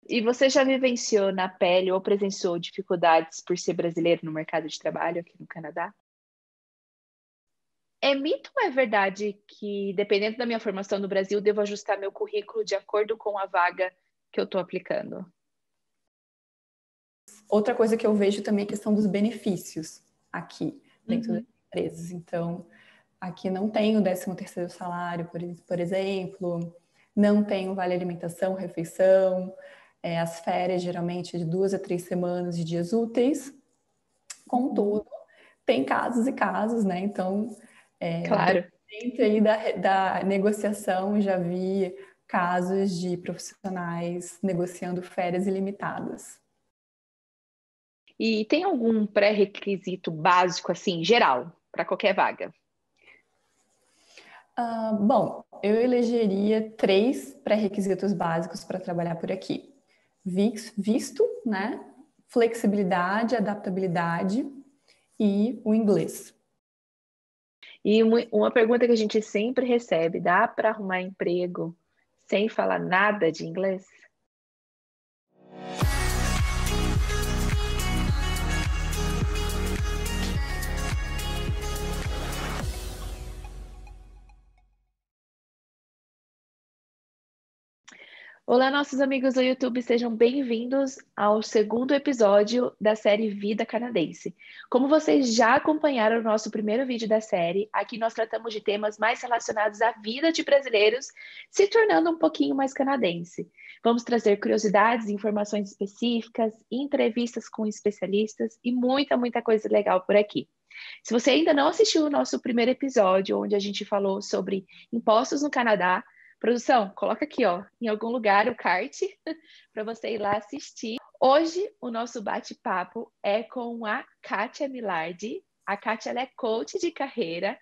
E você já vivenciou na pele ou presenciou dificuldades por ser brasileiro no mercado de trabalho aqui no Canadá? É mito ou é verdade que, dependendo da minha formação no Brasil, devo ajustar meu currículo de acordo com a vaga que eu estou aplicando? Outra coisa que eu vejo também é a questão dos benefícios aqui dentro das Uhum. empresas. Então, aqui não tem o 13º salário, por exemplo, não tem o vale alimentação, refeição, as férias geralmente de 2 a 3 semanas de dias úteis. Contudo, tem casos e casos, né? Então, Claro. dentro aí da negociação, já vi casos de profissionais negociando férias ilimitadas. E tem algum pré-requisito básico, assim, geral, para qualquer vaga? Bom, eu elegeria 3 pré-requisitos básicos para trabalhar por aqui: visto, né? Flexibilidade, adaptabilidade e o inglês. E uma pergunta que a gente sempre recebe: dá para arrumar emprego sem falar nada de inglês? Olá, nossos amigos do YouTube, sejam bem-vindos ao segundo episódio da série Vida Canadense. Como vocês já acompanharam o nosso primeiro vídeo da série, aqui nós tratamos de temas mais relacionados à vida de brasileiros, se tornando um pouquinho mais canadense. Vamos trazer curiosidades, informações específicas, entrevistas com especialistas e muita coisa legal por aqui. Se você ainda não assistiu o nosso primeiro episódio, onde a gente falou sobre impostos no Canadá, produção, coloca aqui, ó, em algum lugar o card para você ir lá assistir. Hoje, o nosso bate-papo é com a Kátia Milardi. A Kátia, ela é coach de carreira.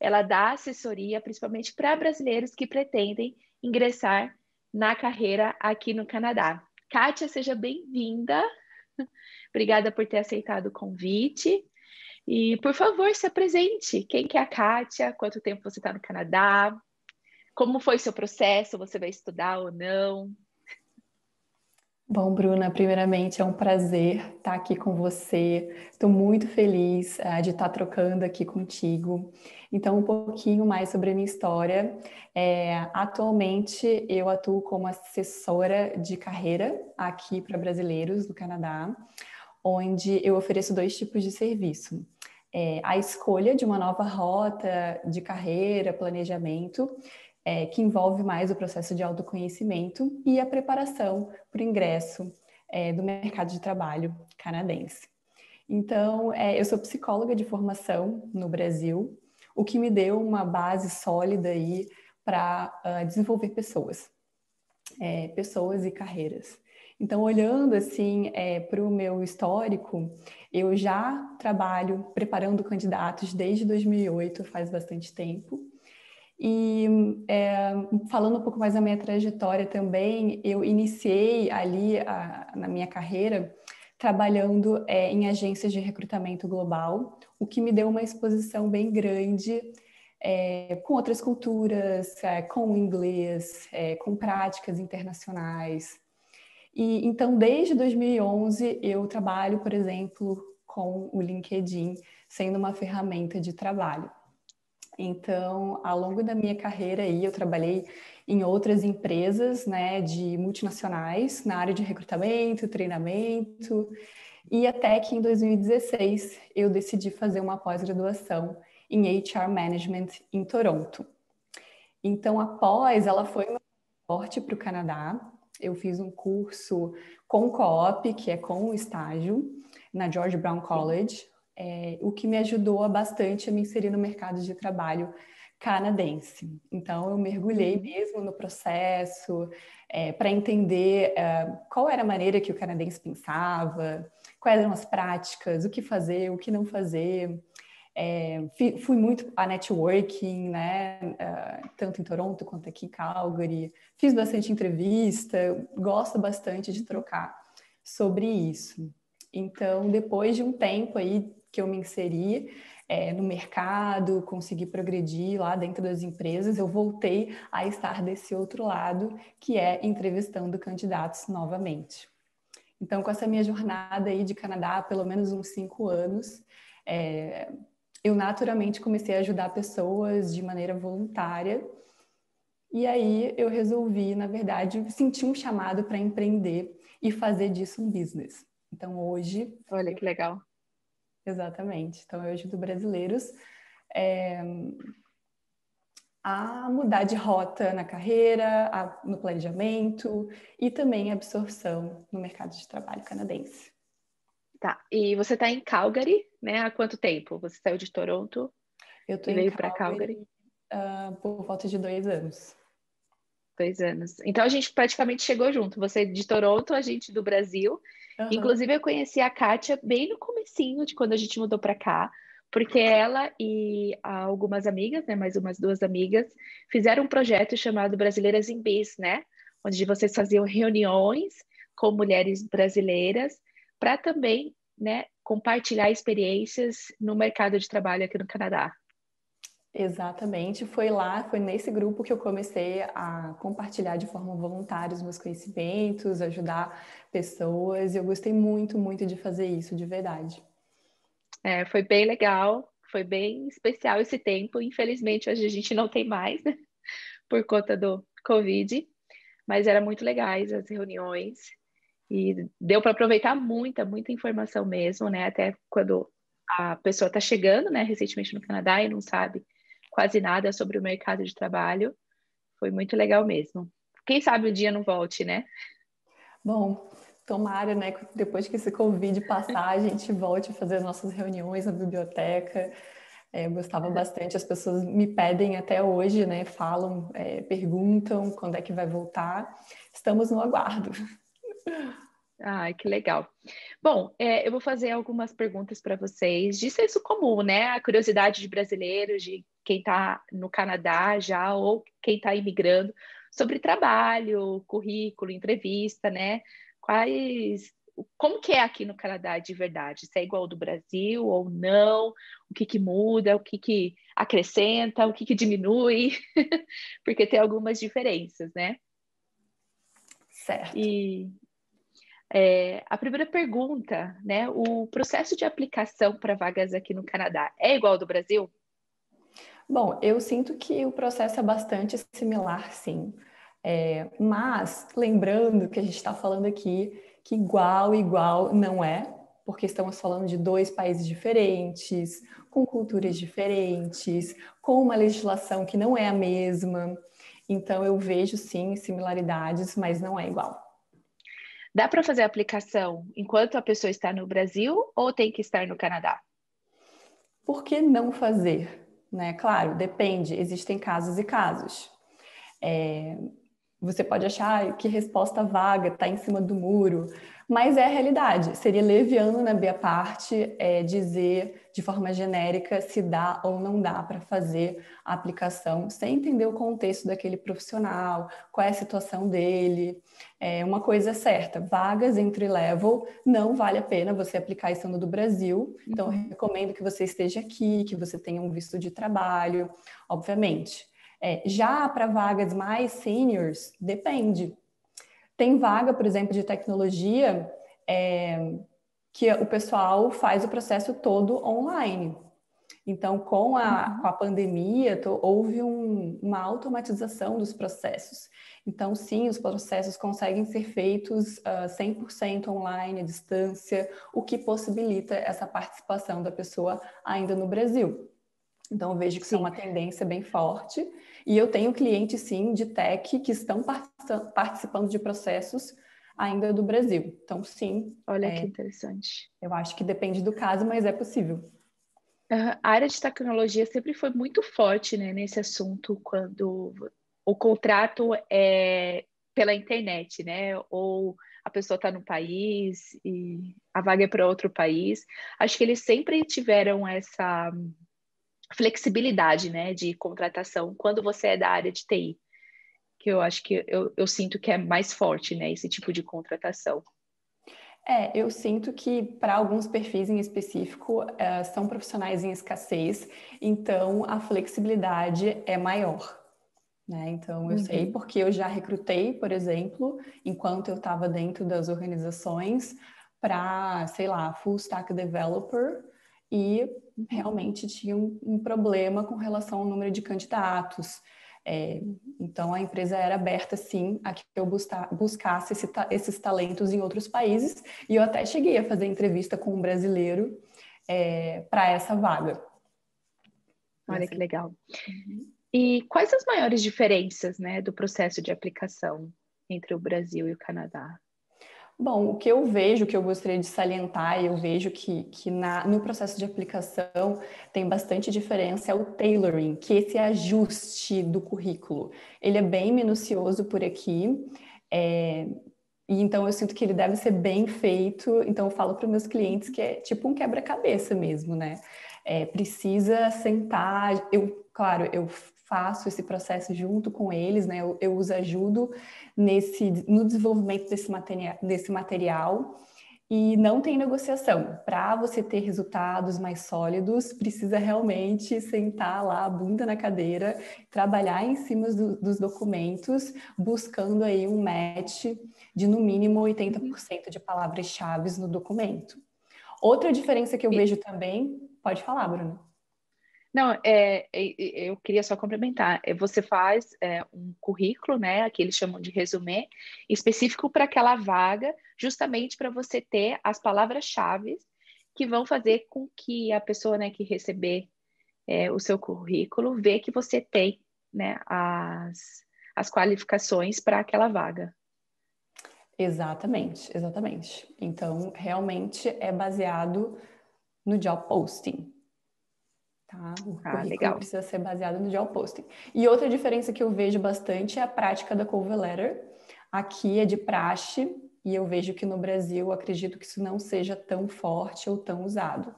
Ela dá assessoria, principalmente para brasileiros que pretendem ingressar na carreira aqui no Canadá. Kátia, seja bem-vinda. Obrigada por ter aceitado o convite. E, por favor, se apresente. Quem que é a Kátia? Quanto tempo você está no Canadá? Como foi seu processo? Você vai estudar ou não? Bom, Bruna, primeiramente é um prazer estar aqui com você. Estou muito feliz de estar trocando aqui contigo. Então, um pouquinho mais sobre a minha história. Atualmente, eu atuo como assessora de carreira aqui para brasileiros do Canadá, onde eu ofereço 2 tipos de serviço. A escolha de uma nova rota de carreira, planejamento, que envolve mais o processo de autoconhecimento e a preparação para o ingresso do mercado de trabalho canadense. Então, eu sou psicóloga de formação no Brasil, o que me deu uma base sólida aí para desenvolver pessoas e carreiras. Então, olhando assim para o meu histórico, eu já trabalho preparando candidatos desde 2008, faz bastante tempo. E falando um pouco mais da minha trajetória também, eu iniciei ali na minha carreira trabalhando em agências de recrutamento global, o que me deu uma exposição bem grande com outras culturas, com o inglês, com práticas internacionais. E então, desde 2011, eu trabalho, por exemplo, com o LinkedIn, sendo uma ferramenta de trabalho. Então, ao longo da minha carreira aí, eu trabalhei em outras empresas, né, de multinacionais, na área de recrutamento, treinamento, e até que em 2016 eu decidi fazer uma pós-graduação em HR Management em Toronto. Então, a pós, ela foi meu forte para o Canadá. Eu fiz um curso com co-op, que é com o estágio, na George Brown College, o que me ajudou bastante a me inserir no mercado de trabalho canadense. Então, eu mergulhei mesmo no processo para entender qual era a maneira que o canadense pensava, quais eram as práticas, o que fazer, o que não fazer. Fui muito a networking, né? Tanto em Toronto quanto aqui em Calgary. Fiz bastante entrevista, gosto bastante de trocar sobre isso. Então, depois de um tempo aí que eu me inseri, no mercado, conseguir progredir lá dentro das empresas, eu voltei a estar desse outro lado, que é entrevistando candidatos novamente. Então, com essa minha jornada aí de Canadá, há pelo menos uns 5 anos, eu naturalmente comecei a ajudar pessoas de maneira voluntária. E aí eu resolvi, na verdade, sentir um chamado para empreender e fazer disso um business. Então hoje... Olha que legal. Exatamente. Então eu ajudo brasileiros a mudar de rota na carreira, no planejamento e também absorção no mercado de trabalho canadense. Tá. E você está em Calgary, né? Há quanto tempo? Você saiu de Toronto Eu estou e em veio para Calgary? Calgary por volta de 2 anos. 2 anos. Então a gente praticamente chegou junto. Você de Toronto, a gente do Brasil. Uhum. Inclusive eu conheci a Kátia bem no comecinho de quando a gente mudou para cá, porque ela e algumas amigas, né, mais umas 2 amigas, fizeram um projeto chamado Brasileiras em Biz, né, onde vocês faziam reuniões com mulheres brasileiras para também, né, compartilhar experiências no mercado de trabalho aqui no Canadá. Exatamente, foi nesse grupo que eu comecei a compartilhar de forma voluntária os meus conhecimentos, ajudar pessoas, e eu gostei muito, muito de fazer isso, de verdade. Foi bem legal, foi bem especial esse tempo. Infelizmente, hoje a gente não tem mais, né, por conta do Covid, mas era muito legais as reuniões e deu para aproveitar muita, muita informação mesmo, né? Até quando a pessoa está chegando, né, recentemente no Canadá e não sabe quase nada sobre o mercado de trabalho, foi muito legal mesmo. Quem sabe o dia não volte, né? Bom, tomara, né, que depois que esse Covid passar, a gente volte a fazer nossas reuniões na biblioteca. Eu gostava bastante, as pessoas me pedem até hoje, né, falam, perguntam quando é que vai voltar. Estamos no aguardo. Ai, que legal. Bom, eu vou fazer algumas perguntas para vocês de senso comum, né? A curiosidade de brasileiros, de quem está no Canadá já ou quem está imigrando, sobre trabalho, currículo, entrevista, né? Como que é aqui no Canadá de verdade? Se é igual ao do Brasil ou não? O que que muda? O que que acrescenta? O que que diminui? Porque tem algumas diferenças, né? Certo. E a primeira pergunta, né? O processo de aplicação para vagas aqui no Canadá é igual ao do Brasil? Bom, eu sinto que o processo é bastante similar, sim. Mas, lembrando que a gente está falando aqui que igual não é, porque estamos falando de 2 países diferentes, com culturas diferentes, com uma legislação que não é a mesma. Então, eu vejo, sim, similaridades, mas não é igual. Dá para fazer a aplicação enquanto a pessoa está no Brasil ou tem que estar no Canadá? Por que não fazer? Né? Claro, depende, existem casos e casos. Você pode achar que resposta vaga está em cima do muro, mas é a realidade. Seria leviano na minha parte dizer de forma genérica se dá ou não dá para fazer a aplicação sem entender o contexto daquele profissional, qual é a situação dele. Uma coisa é certa, vagas entry level não vale a pena você aplicar estando do Brasil. Então, eu Uhum. recomendo que você esteja aqui, que você tenha um visto de trabalho, obviamente. Já para vagas mais seniors, depende. Tem vaga, por exemplo, de tecnologia, que o pessoal faz o processo todo online. Então, com Uhum. a pandemia, houve uma automatização dos processos. Então, sim, os processos conseguem ser feitos 100% online, à distância, o que possibilita essa participação da pessoa ainda no Brasil. Então, eu vejo que isso é Sim, uma tendência bem forte. E eu tenho clientes, sim, de tech que estão participando de processos ainda do Brasil. Então, sim, olha que interessante. eu acho que depende do caso, mas é possível. A área de tecnologia sempre foi muito forte, né, nesse assunto, quando o contrato é pela internet, né? Ou a pessoa está no país e a vaga é para outro país. Acho que eles sempre tiveram essa flexibilidade, né, de contratação quando você é da área de TI, que eu acho que eu sinto que é mais forte, né, esse tipo de contratação. Eu sinto que para alguns perfis em específico são profissionais em escassez, então a flexibilidade é maior, né? Então eu sei Uhum. porque eu já recrutei, por exemplo, enquanto eu estava dentro das organizações para, sei lá, full stack developer e Uhum. realmente tinha um problema com relação ao número de candidatos. É, então, a empresa era aberta, sim, a que eu buscasse esses talentos em outros países, e eu até cheguei a fazer entrevista com um brasileiro para essa vaga. E Olha que assim, legal. uhum. E quais as maiores diferenças, né, do processo de aplicação entre o Brasil e o Canadá? Bom, o que eu vejo, que eu gostaria de salientar, e eu vejo que no processo de aplicação tem bastante diferença, é o tailoring, que é esse ajuste do currículo. Ele é bem minucioso por aqui, e então eu sinto que ele deve ser bem feito. Então eu falo para os meus clientes que é tipo um quebra-cabeça mesmo, né? Precisa sentar. Claro, eu faço esse processo junto com eles, né? Eu os ajudo no desenvolvimento desse material. E não tem negociação. Para você ter resultados mais sólidos, precisa realmente sentar lá, a bunda na cadeira, trabalhar em cima dos documentos, buscando aí um match de no mínimo Uhum. 80% de palavras-chave no documento. Outra diferença que eu E- vejo também, pode falar, Bruno. não, eu queria só complementar. Você faz um currículo, né, que eles chamam de resumê, específico para aquela vaga, justamente para você ter as palavras-chave que vão fazer com que a pessoa, né, que receber o seu currículo vê que você tem, né, as qualificações para aquela vaga. Exatamente, exatamente. Então, realmente é baseado no job posting. Tá? O Ah, currículo legal. precisa ser baseado no job posting. E outra diferença que eu vejo bastante é a prática da cover letter. Aqui é de praxe e eu vejo que no Brasil, acredito que isso não seja tão forte ou tão usado.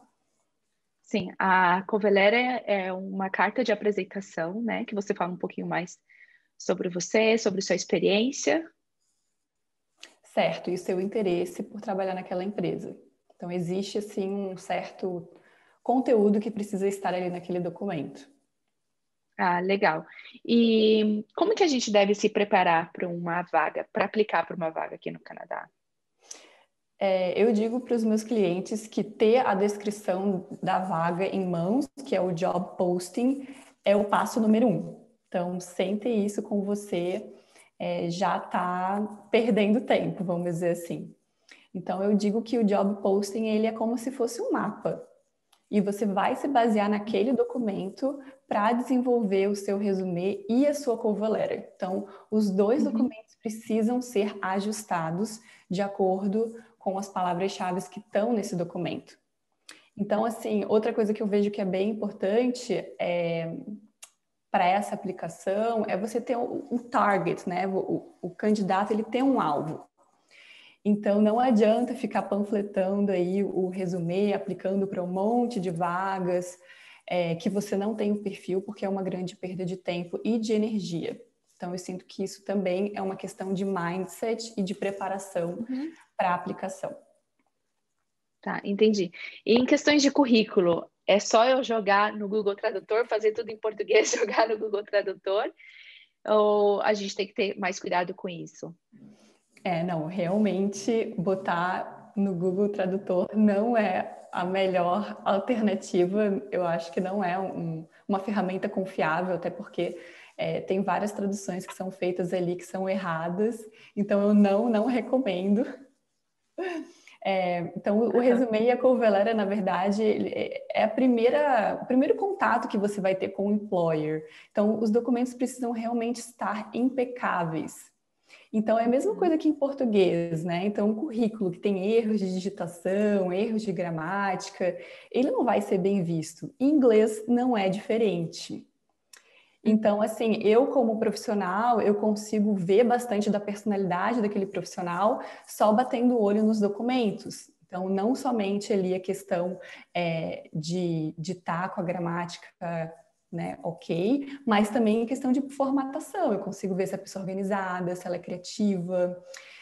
Sim, a cover letter é uma carta de apresentação, né, que você fala um pouquinho mais sobre você, sobre sua experiência. Certo, e o seu interesse por trabalhar naquela empresa. Então, existe, assim, um certo conteúdo que precisa estar ali naquele documento. Ah, legal. E como que a gente deve se preparar para uma vaga, para aplicar para uma vaga aqui no Canadá? Eu digo para os meus clientes que ter a descrição da vaga em mãos, que é o job posting, é o passo número 1. Então, sem ter isso com você, já está perdendo tempo, vamos dizer assim. Então, eu digo que o job posting ele é como se fosse um mapa. E você vai se basear naquele documento para desenvolver o seu resumê e a sua cover letter. Então, os dois Uhum. documentos precisam ser ajustados de acordo com as palavras-chave que estão nesse documento. Então, assim, outra coisa que eu vejo que é bem importante para essa aplicação é você ter um target, né? O candidato ele tem um alvo. Então, não adianta ficar panfletando aí o resumê, aplicando para um monte de vagas que você não tem o perfil, porque é uma grande perda de tempo e de energia. Então, eu sinto que isso também é uma questão de mindset e de preparação Uhum. para a aplicação. Tá, entendi. E em questões de currículo, é só eu jogar no Google Tradutor, fazer tudo em português, jogar no Google Tradutor, ou a gente tem que ter mais cuidado com isso? Não, realmente botar no Google Tradutor não é a melhor alternativa. Eu acho que não é uma ferramenta confiável, até porque tem várias traduções que são feitas ali que são erradas. Então, eu não recomendo. Então, o Aham. resumê e a cover letter, na verdade, é o primeiro contato que você vai ter com o employer. Então, os documentos precisam realmente estar impecáveis. Então, é a mesma Uhum. coisa que em português, né? Então, um currículo que tem erros de digitação, erros de gramática, ele não vai ser bem visto. Em inglês não é diferente. Então, Uhum. assim, eu como profissional, eu consigo ver bastante da personalidade daquele profissional só batendo o olho nos documentos. Então, não somente ali a questão de estar com a gramática, né, ok, mas também a questão de formatação. Eu consigo ver se a pessoa é organizada, se ela é criativa.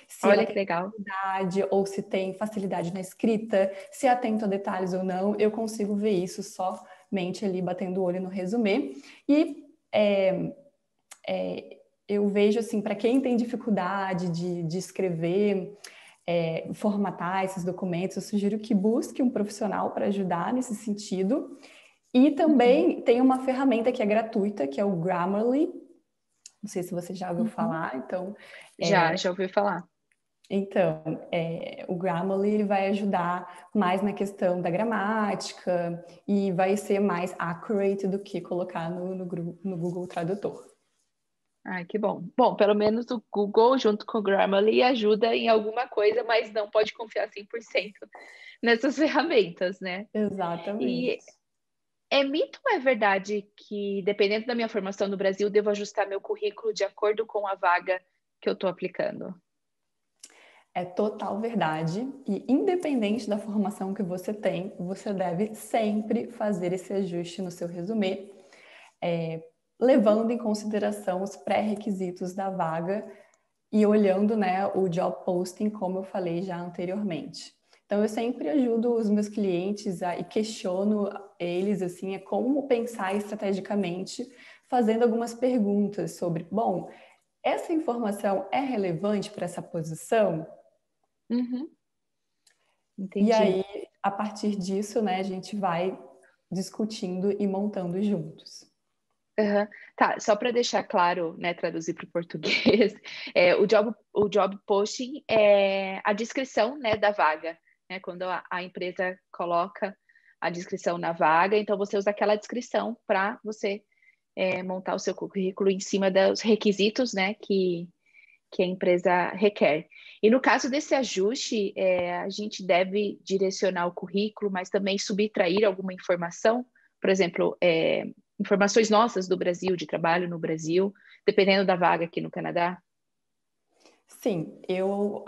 se ela Olha que tem legal. facilidade ou se tem facilidade na escrita, se é atento a detalhes ou não, eu consigo ver isso somente ali batendo o olho no resumê. E eu vejo assim, para quem tem dificuldade de escrever, formatar esses documentos, eu sugiro que busque um profissional para ajudar nesse sentido. E também tem uma ferramenta que é gratuita, que é o Grammarly. Não sei se você já ouviu Uhum. falar, Já ouvi falar. o Grammarly ele vai ajudar mais na questão da gramática e vai ser mais accurate do que colocar no Google Tradutor. Ai, que bom. Bom, pelo menos o Google, junto com o Grammarly, ajuda em alguma coisa, mas não pode confiar 100% nessas ferramentas, né? E Exatamente. é mito ou é verdade que, dependendo da minha formação no Brasil, devo ajustar meu currículo de acordo com a vaga que eu estou aplicando? É total verdade e independente da formação que você tem, você deve sempre fazer esse ajuste no seu resumê, levando em consideração os pré-requisitos da vaga e olhando, né, o job posting, como eu falei já anteriormente. Então, eu sempre ajudo os meus clientes e questiono eles, assim, como pensar estrategicamente, fazendo algumas perguntas sobre, bom, essa informação é relevante para essa posição? Uhum, E entendi. aí, a partir disso, né, a gente vai discutindo e montando juntos. Aham. Tá, só para deixar claro, né, traduzir para o português, o job posting é a descrição, né, da vaga, né, quando a empresa coloca a descrição na vaga, então você usa aquela descrição para você montar o seu currículo em cima dos requisitos, né, que a empresa requer. E no caso desse ajuste, a gente deve direcionar o currículo, mas também subtrair alguma informação, por exemplo, informações nossas do Brasil, de trabalho no Brasil, dependendo da vaga aqui no Canadá. Sim, eu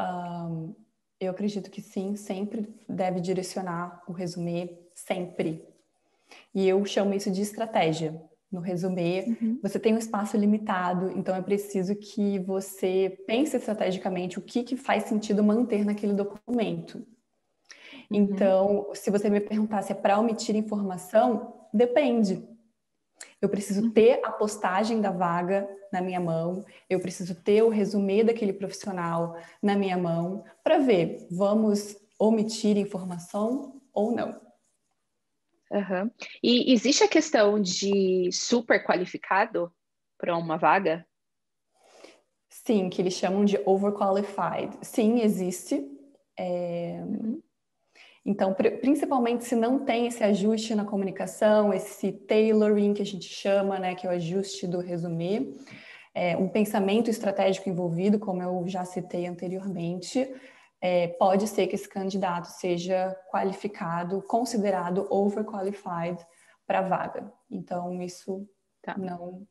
acredito que sim, sempre deve direcionar o resumê, sempre. E eu chamo isso de estratégia. No resumê, Uhum, você tem um espaço limitado, então é preciso que você pense estrategicamente o que faz sentido manter naquele documento. uhum, Então, se você me perguntar se é para omitir informação, depende. Eu preciso uhum. ter a postagem da vaga na minha mão, eu preciso ter o resumê daquele profissional na minha mão para ver, vamos omitir informação ou não. Aham. E existe a questão de super qualificado para uma vaga? Sim, que eles chamam de overqualified. Sim, existe. Uhum, Então, principalmente se não tem esse ajuste na comunicação, esse tailoring que a gente chama, né, que é o ajuste do resumê, um pensamento estratégico envolvido, como eu já citei anteriormente, pode ser que esse candidato seja qualificado, considerado overqualified para a vaga. Então, isso tá. não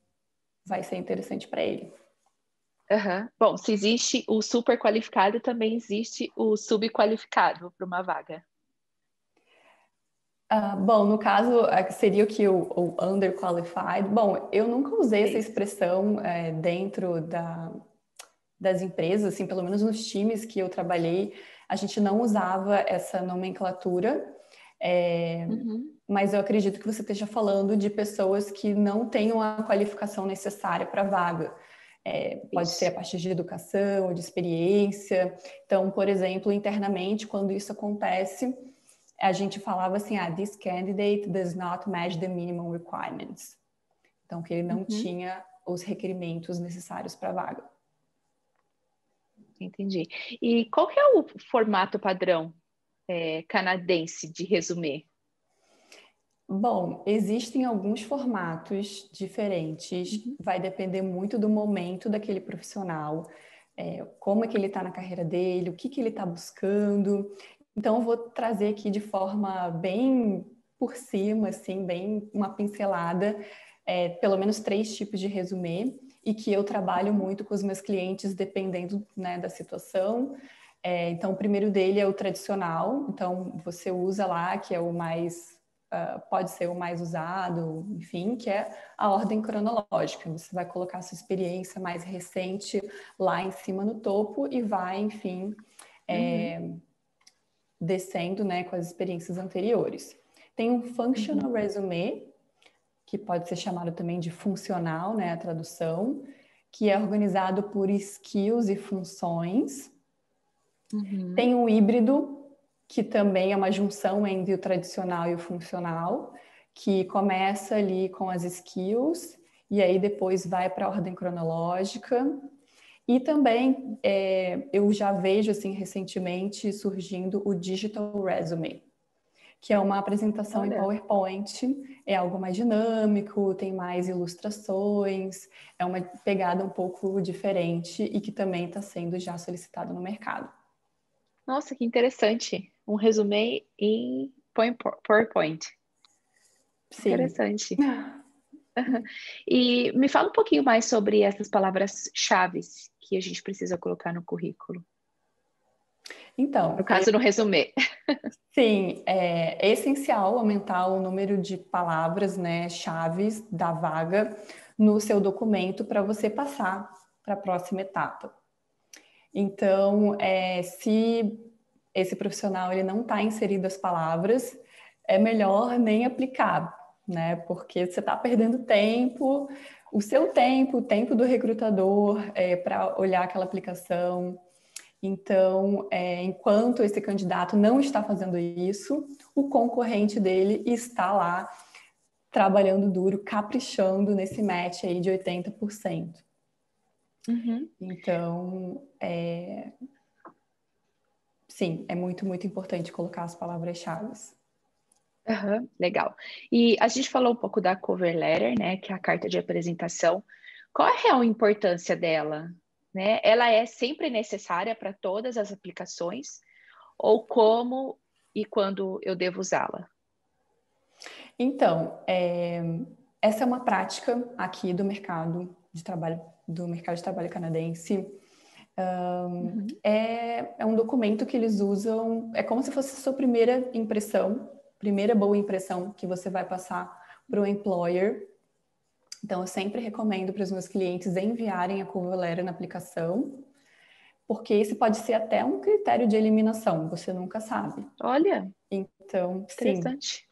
vai ser interessante para ele. Aham. Bom, se existe o super qualificado, também existe o subqualificado para uma vaga. Bom, no caso, seria o que o underqualified. Bom, eu nunca usei É essa isso. expressão dentro das empresas, assim, pelo menos nos times que eu trabalhei, a gente não usava essa nomenclatura, é, Uhum. mas eu acredito que você esteja falando de pessoas que não tenham a qualificação necessária para a vaga. Pode ser a Isso. partir de educação, de experiência. Então, por exemplo, internamente, quando isso acontece, a gente falava assim, this candidate does not match the minimum requirements. Então, que ele não Uhum. tinha os requerimentos necessários para a vaga. Entendi. E qual que é o formato padrão canadense de resumê? Bom, existem alguns formatos diferentes, Uhum. vai depender muito do momento daquele profissional, como é que ele está na carreira dele, o que ele está buscando. Então, eu vou trazer aqui de forma bem por cima, assim, bem uma pincelada, pelo menos 3 tipos de resumê, e que eu trabalho Uhum. muito com os meus clientes, dependendo, né, da situação. Então, o primeiro dele é o tradicional, então você usa lá, que é o mais pode ser o mais usado, enfim, que é a ordem cronológica. Você vai colocar a sua experiência mais recente lá em cima no topo e vai, enfim, descendo, né, com as experiências anteriores. Tem um functional resume, que pode ser chamado também de funcional, né, a tradução, que é organizado por skills e funções. Tem um híbrido, que também é uma junção entre o tradicional e o funcional, que começa ali com as skills e aí depois vai para a ordem cronológica. E também eu já vejo assim recentemente surgindo o Digital Resume, que é uma apresentação em PowerPoint, é algo mais dinâmico, tem mais ilustrações, é uma pegada um pouco diferente e que também está sendo já solicitado no mercado. Nossa, que interessante. Um resumê em PowerPoint. Sim. Interessante. E me fala um pouquinho mais sobre essas palavras-chave que a gente precisa colocar no currículo. Então, No caso, no resumê. sim, é essencial aumentar o número de palavras, né, chaves da vaga no seu documento para você passar para a próxima etapa. Então, se esse profissional ele não está inserido as palavras, é melhor nem aplicar, né? Porque você está perdendo tempo, o seu tempo, o tempo do recrutador para olhar aquela aplicação. Então, enquanto esse candidato não está fazendo isso, o concorrente dele está lá trabalhando duro, caprichando nesse match aí de 80%. Então, sim, é muito, muito importante colocar as palavras-chave. Legal. E a gente falou um pouco da cover letter, né, que é a carta de apresentação. Qual é a real importância dela? Né? Ela é sempre necessária para todas as aplicações? Ou como e quando eu devo usá-la? Então, essa é uma prática aqui do mercado de trabalho canadense. É um documento que eles usam, é como se fosse a sua primeira impressão, primeira boa impressão que você vai passar para o employer. Então, eu sempre recomendo para os meus clientes enviarem a cover letter na aplicação, porque esse pode ser até um critério de eliminação, você nunca sabe. Olha, Então, sim, interessante.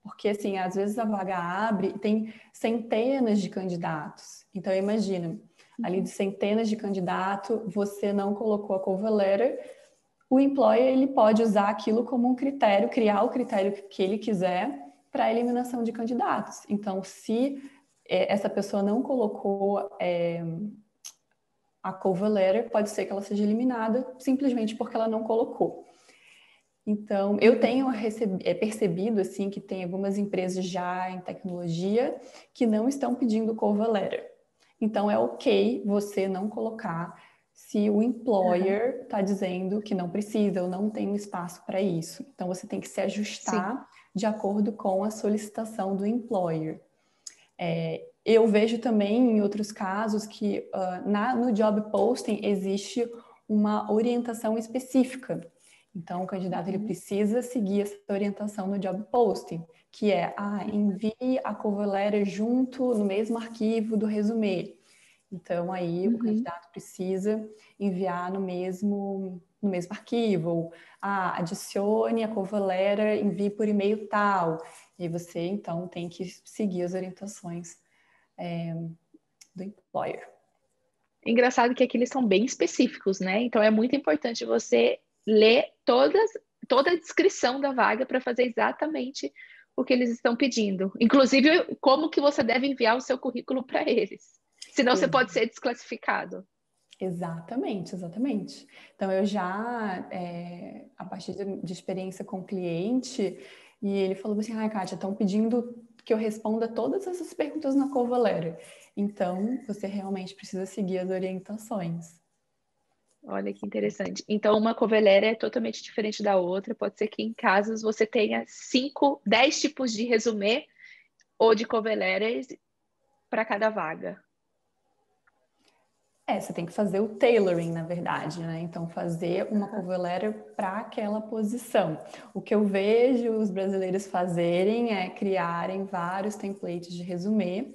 porque assim, às vezes a vaga abre e tem centenas de candidatos. Então, imagina, ali de centenas de candidatos, você não colocou a cover letter, o employer ele pode usar aquilo como um critério, criar o critério que ele quiser para a eliminação de candidatos. Então, se essa pessoa não colocou a cover letter, pode ser que ela seja eliminada simplesmente porque ela não colocou. Então, eu tenho percebido assim que tem algumas empresas já em tecnologia que não estão pedindo cover letter. Então, é ok você não colocar se o employer está dizendo que não precisa ou não tem um espaço para isso. Então, você tem que se ajustar de acordo com a solicitação do employer. Eu vejo também em outros casos que no job posting existe uma orientação específica. Então, o candidato ele precisa seguir essa orientação no job posting, que é envie a cover letter junto no mesmo arquivo do resumê. Então, aí o candidato precisa enviar no mesmo arquivo. Ou, adicione a cover letter, envie por e-mail tal. E você, então, tem que seguir as orientações do employer. Engraçado que aqui eles são bem específicos, né? Então é muito importante você ler toda a descrição da vaga para fazer exatamente o que eles estão pedindo. Inclusive, como que você deve enviar o seu currículo para eles. Senão você pode ser desclassificado. Exatamente, exatamente. Então, eu já, a partir de experiência com o cliente, e ele falou assim, Kátia, estão pedindo que eu responda todas essas perguntas na cover letter. Então, você realmente precisa seguir as orientações. Olha que interessante. Então, uma cover letter é totalmente diferente da outra. Pode ser que em casos você tenha 5, 10 tipos de resumê ou de cover letters para cada vaga. Você tem que fazer o tailoring, na verdade, né? Então, fazer uma cover letter para aquela posição. O que eu vejo os brasileiros fazerem é criarem vários templates de resumê,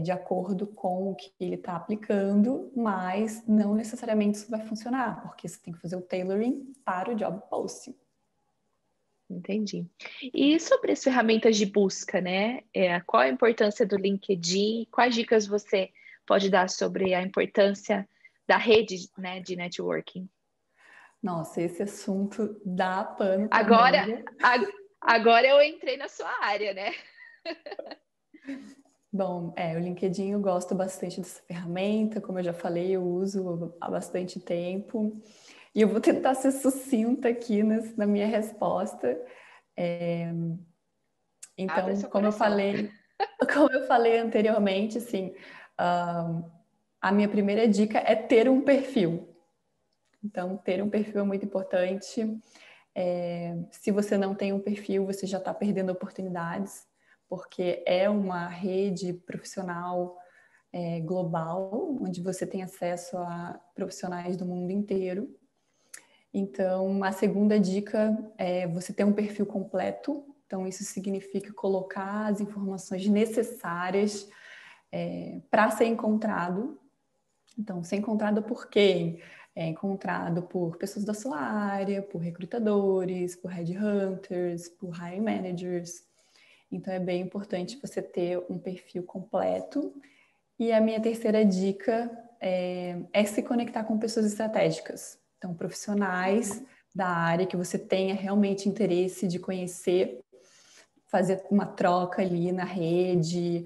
de acordo com o que ele está aplicando, mas não necessariamente isso vai funcionar, porque você tem que fazer o tailoring para o job posting. Entendi. E sobre as ferramentas de busca, né? Qual a importância do LinkedIn? Quais dicas você pode dar sobre a importância da rede, né, de networking? Nossa, esse assunto dá pano para Agora, manga. agora eu entrei na sua área, né? Bom, o LinkedIn eu gosto bastante dessa ferramenta, como eu já falei, eu uso há bastante tempo. E eu vou tentar ser sucinta aqui na minha resposta. Abra Então, seu como eu coração. falei, como eu falei anteriormente, assim, a minha primeira dica é ter um perfil. Então, ter um perfil é muito importante. Se você não tem um perfil, você já está perdendo oportunidades, porque é uma rede profissional global, onde você tem acesso a profissionais do mundo inteiro. Então, a segunda dica é você ter um perfil completo. Então, isso significa colocar as informações necessárias para ser encontrado. Então, ser encontrado por quem? É encontrado por pessoas da sua área, por recrutadores, por headhunters, por hiring managers. Então, é bem importante você ter um perfil completo. E a minha terceira dica é se conectar com pessoas estratégicas. Então, profissionais da área que você tenha realmente interesse de conhecer, fazer uma troca ali na rede.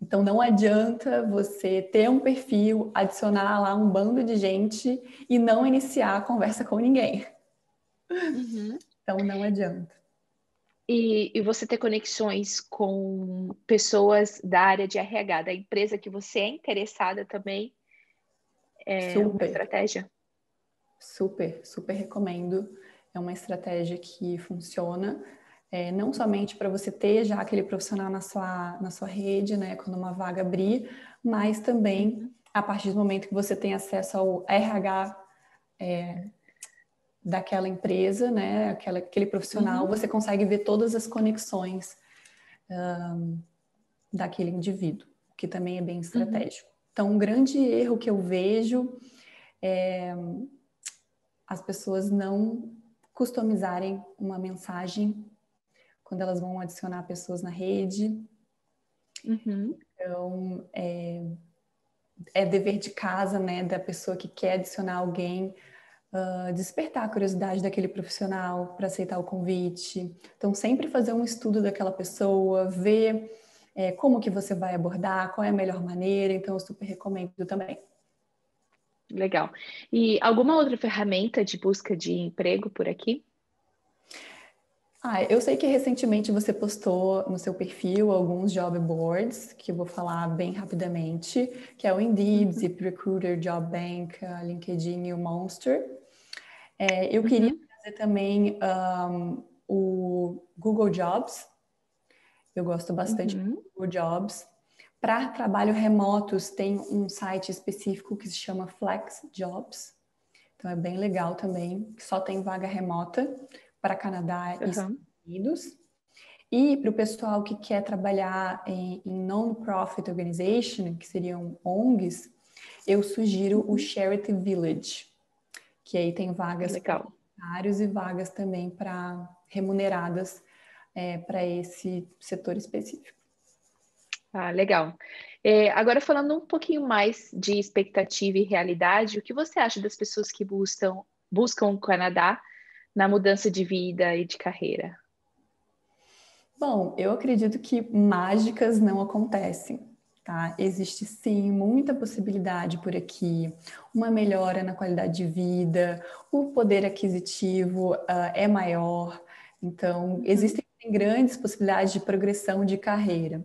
Então, não adianta você ter um perfil, adicionar lá um bando de gente e não iniciar a conversa com ninguém. Uhum. Então, não adianta. E você ter conexões com pessoas da área de RH, da empresa que você é interessada também, é uma Super, estratégia? super, super recomendo. É uma estratégia que funciona. Não somente para você ter já aquele profissional na sua rede, né, quando uma vaga abrir, mas também Uhum. a partir do momento que você tem acesso ao RH daquela empresa, né, aquele profissional, Uhum. você consegue ver todas as conexões daquele indivíduo, que também é bem Uhum. estratégico. Então, um grande erro que eu vejo é as pessoas não customizarem uma mensagem quando elas vão adicionar pessoas na rede. Uhum. Então, é dever de casa, né, da pessoa que quer adicionar alguém, despertar a curiosidade daquele profissional para aceitar o convite. Então, sempre fazer um estudo daquela pessoa, ver como que você vai abordar, qual é a melhor maneira. Então, eu super recomendo também. Legal. E alguma outra ferramenta de busca de emprego por aqui? Eu sei que recentemente você postou no seu perfil alguns job boards, que eu vou falar bem rapidamente, que é o Indeed, Uhum. ZipRecruiter, JobBank, LinkedIn e o Monster. Eu queria Uhum. trazer também o Google Jobs. Eu gosto bastante do Uhum. Google Jobs. Para trabalho remotos, tem um site específico que se chama Flex Jobs. Então é bem legal também, que só tem vaga remota para Canadá e Estados Uhum. Unidos. E para o pessoal que quer trabalhar em non-profit organization, que seriam ONGs, eu sugiro o Uhum. Charity Village, que aí tem vagas para Legal. voluntários e vagas também para remuneradas para esse setor específico. Ah, legal. Agora falando um pouquinho mais de expectativa e realidade, o que você acha das pessoas que buscam o Canadá na mudança de vida e de carreira? Bom, eu acredito que mágicas não acontecem, tá? Existe sim muita possibilidade por aqui, uma melhora na qualidade de vida, o poder aquisitivo é maior, então Uhum. existem grandes possibilidades de progressão de carreira.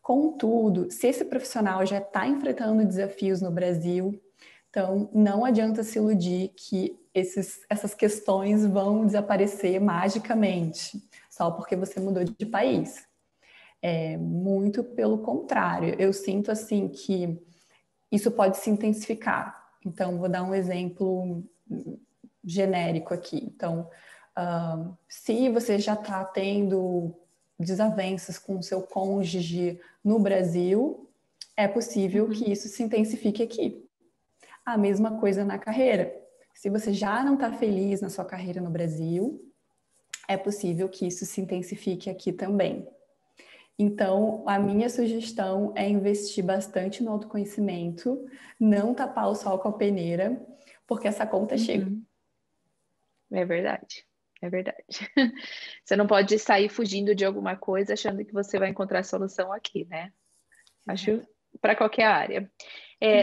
Contudo, se esse profissional já está enfrentando desafios no Brasil, então não adianta se iludir que essas questões vão desaparecer magicamente, só porque você mudou de país. Muito pelo contrário, eu sinto assim que isso pode se intensificar. Então, vou dar um exemplo genérico aqui. Então, se você já está tendo desavenças com o seu cônjuge no Brasil, é possível que isso se intensifique aqui. A mesma coisa na carreira. Se você já não está feliz na sua carreira no Brasil, é possível que isso se intensifique aqui também. Então, a minha sugestão é investir bastante no autoconhecimento, não tapar o sol com a peneira, porque essa conta chega. É verdade, é verdade. Você não pode sair fugindo de alguma coisa achando que você vai encontrar solução aqui, né? Acho para qualquer área.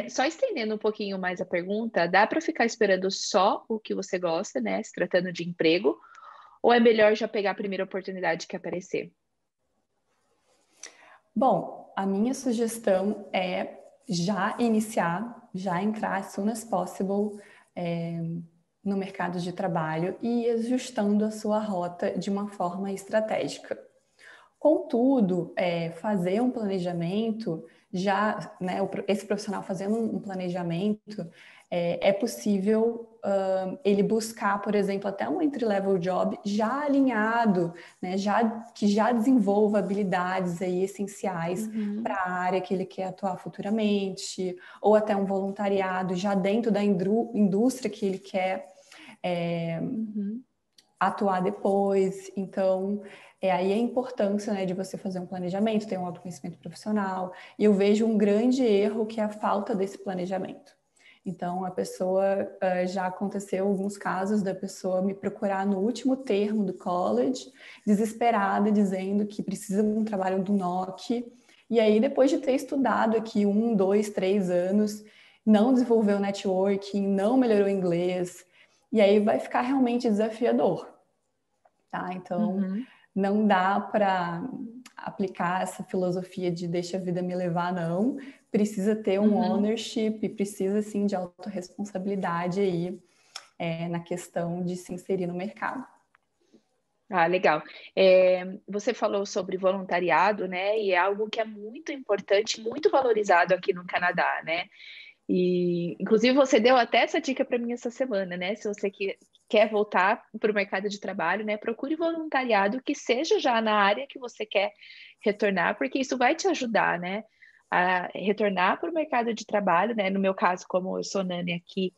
Só estendendo um pouquinho mais a pergunta, dá para ficar esperando só o que você gosta, né? Se tratando de emprego, ou é melhor já pegar a primeira oportunidade que aparecer? Bom, a minha sugestão é já iniciar, já entrar as soon as possible no mercado de trabalho e ir ajustando a sua rota de uma forma estratégica. Contudo, fazer um planejamento, já, né, esse profissional fazendo um planejamento, é possível ele buscar, por exemplo, até um entry-level job já alinhado, né, que já desenvolva habilidades aí essenciais para a área que ele quer atuar futuramente, ou até um voluntariado já dentro da indústria que ele quer atuar depois. Então, aí a importância, né, de você fazer um planejamento, ter um autoconhecimento profissional. E eu vejo um grande erro que é a falta desse planejamento. Então, a pessoa, já aconteceu alguns casos da pessoa me procurar no último termo do college, desesperada, dizendo que precisa de um trabalho do NOC. E aí, depois de ter estudado aqui 1, 2, 3 anos, não desenvolveu networking, não melhorou inglês, e aí vai ficar realmente desafiador, tá? Então, não dá para aplicar essa filosofia de deixa a vida me levar, não. Precisa ter um ownership, precisa, sim, de autorresponsabilidade aí na questão de se inserir no mercado. Ah, legal. Você falou sobre voluntariado, né? E é algo que é muito importante, muito valorizado aqui no Canadá, né? E, inclusive, você deu até essa dica para mim essa semana, né? Se você quer voltar para o mercado de trabalho, né? Procure voluntariado que seja já na área que você quer retornar, porque isso vai te ajudar, né? A retornar para o mercado de trabalho, né? No meu caso, como eu sou nani aqui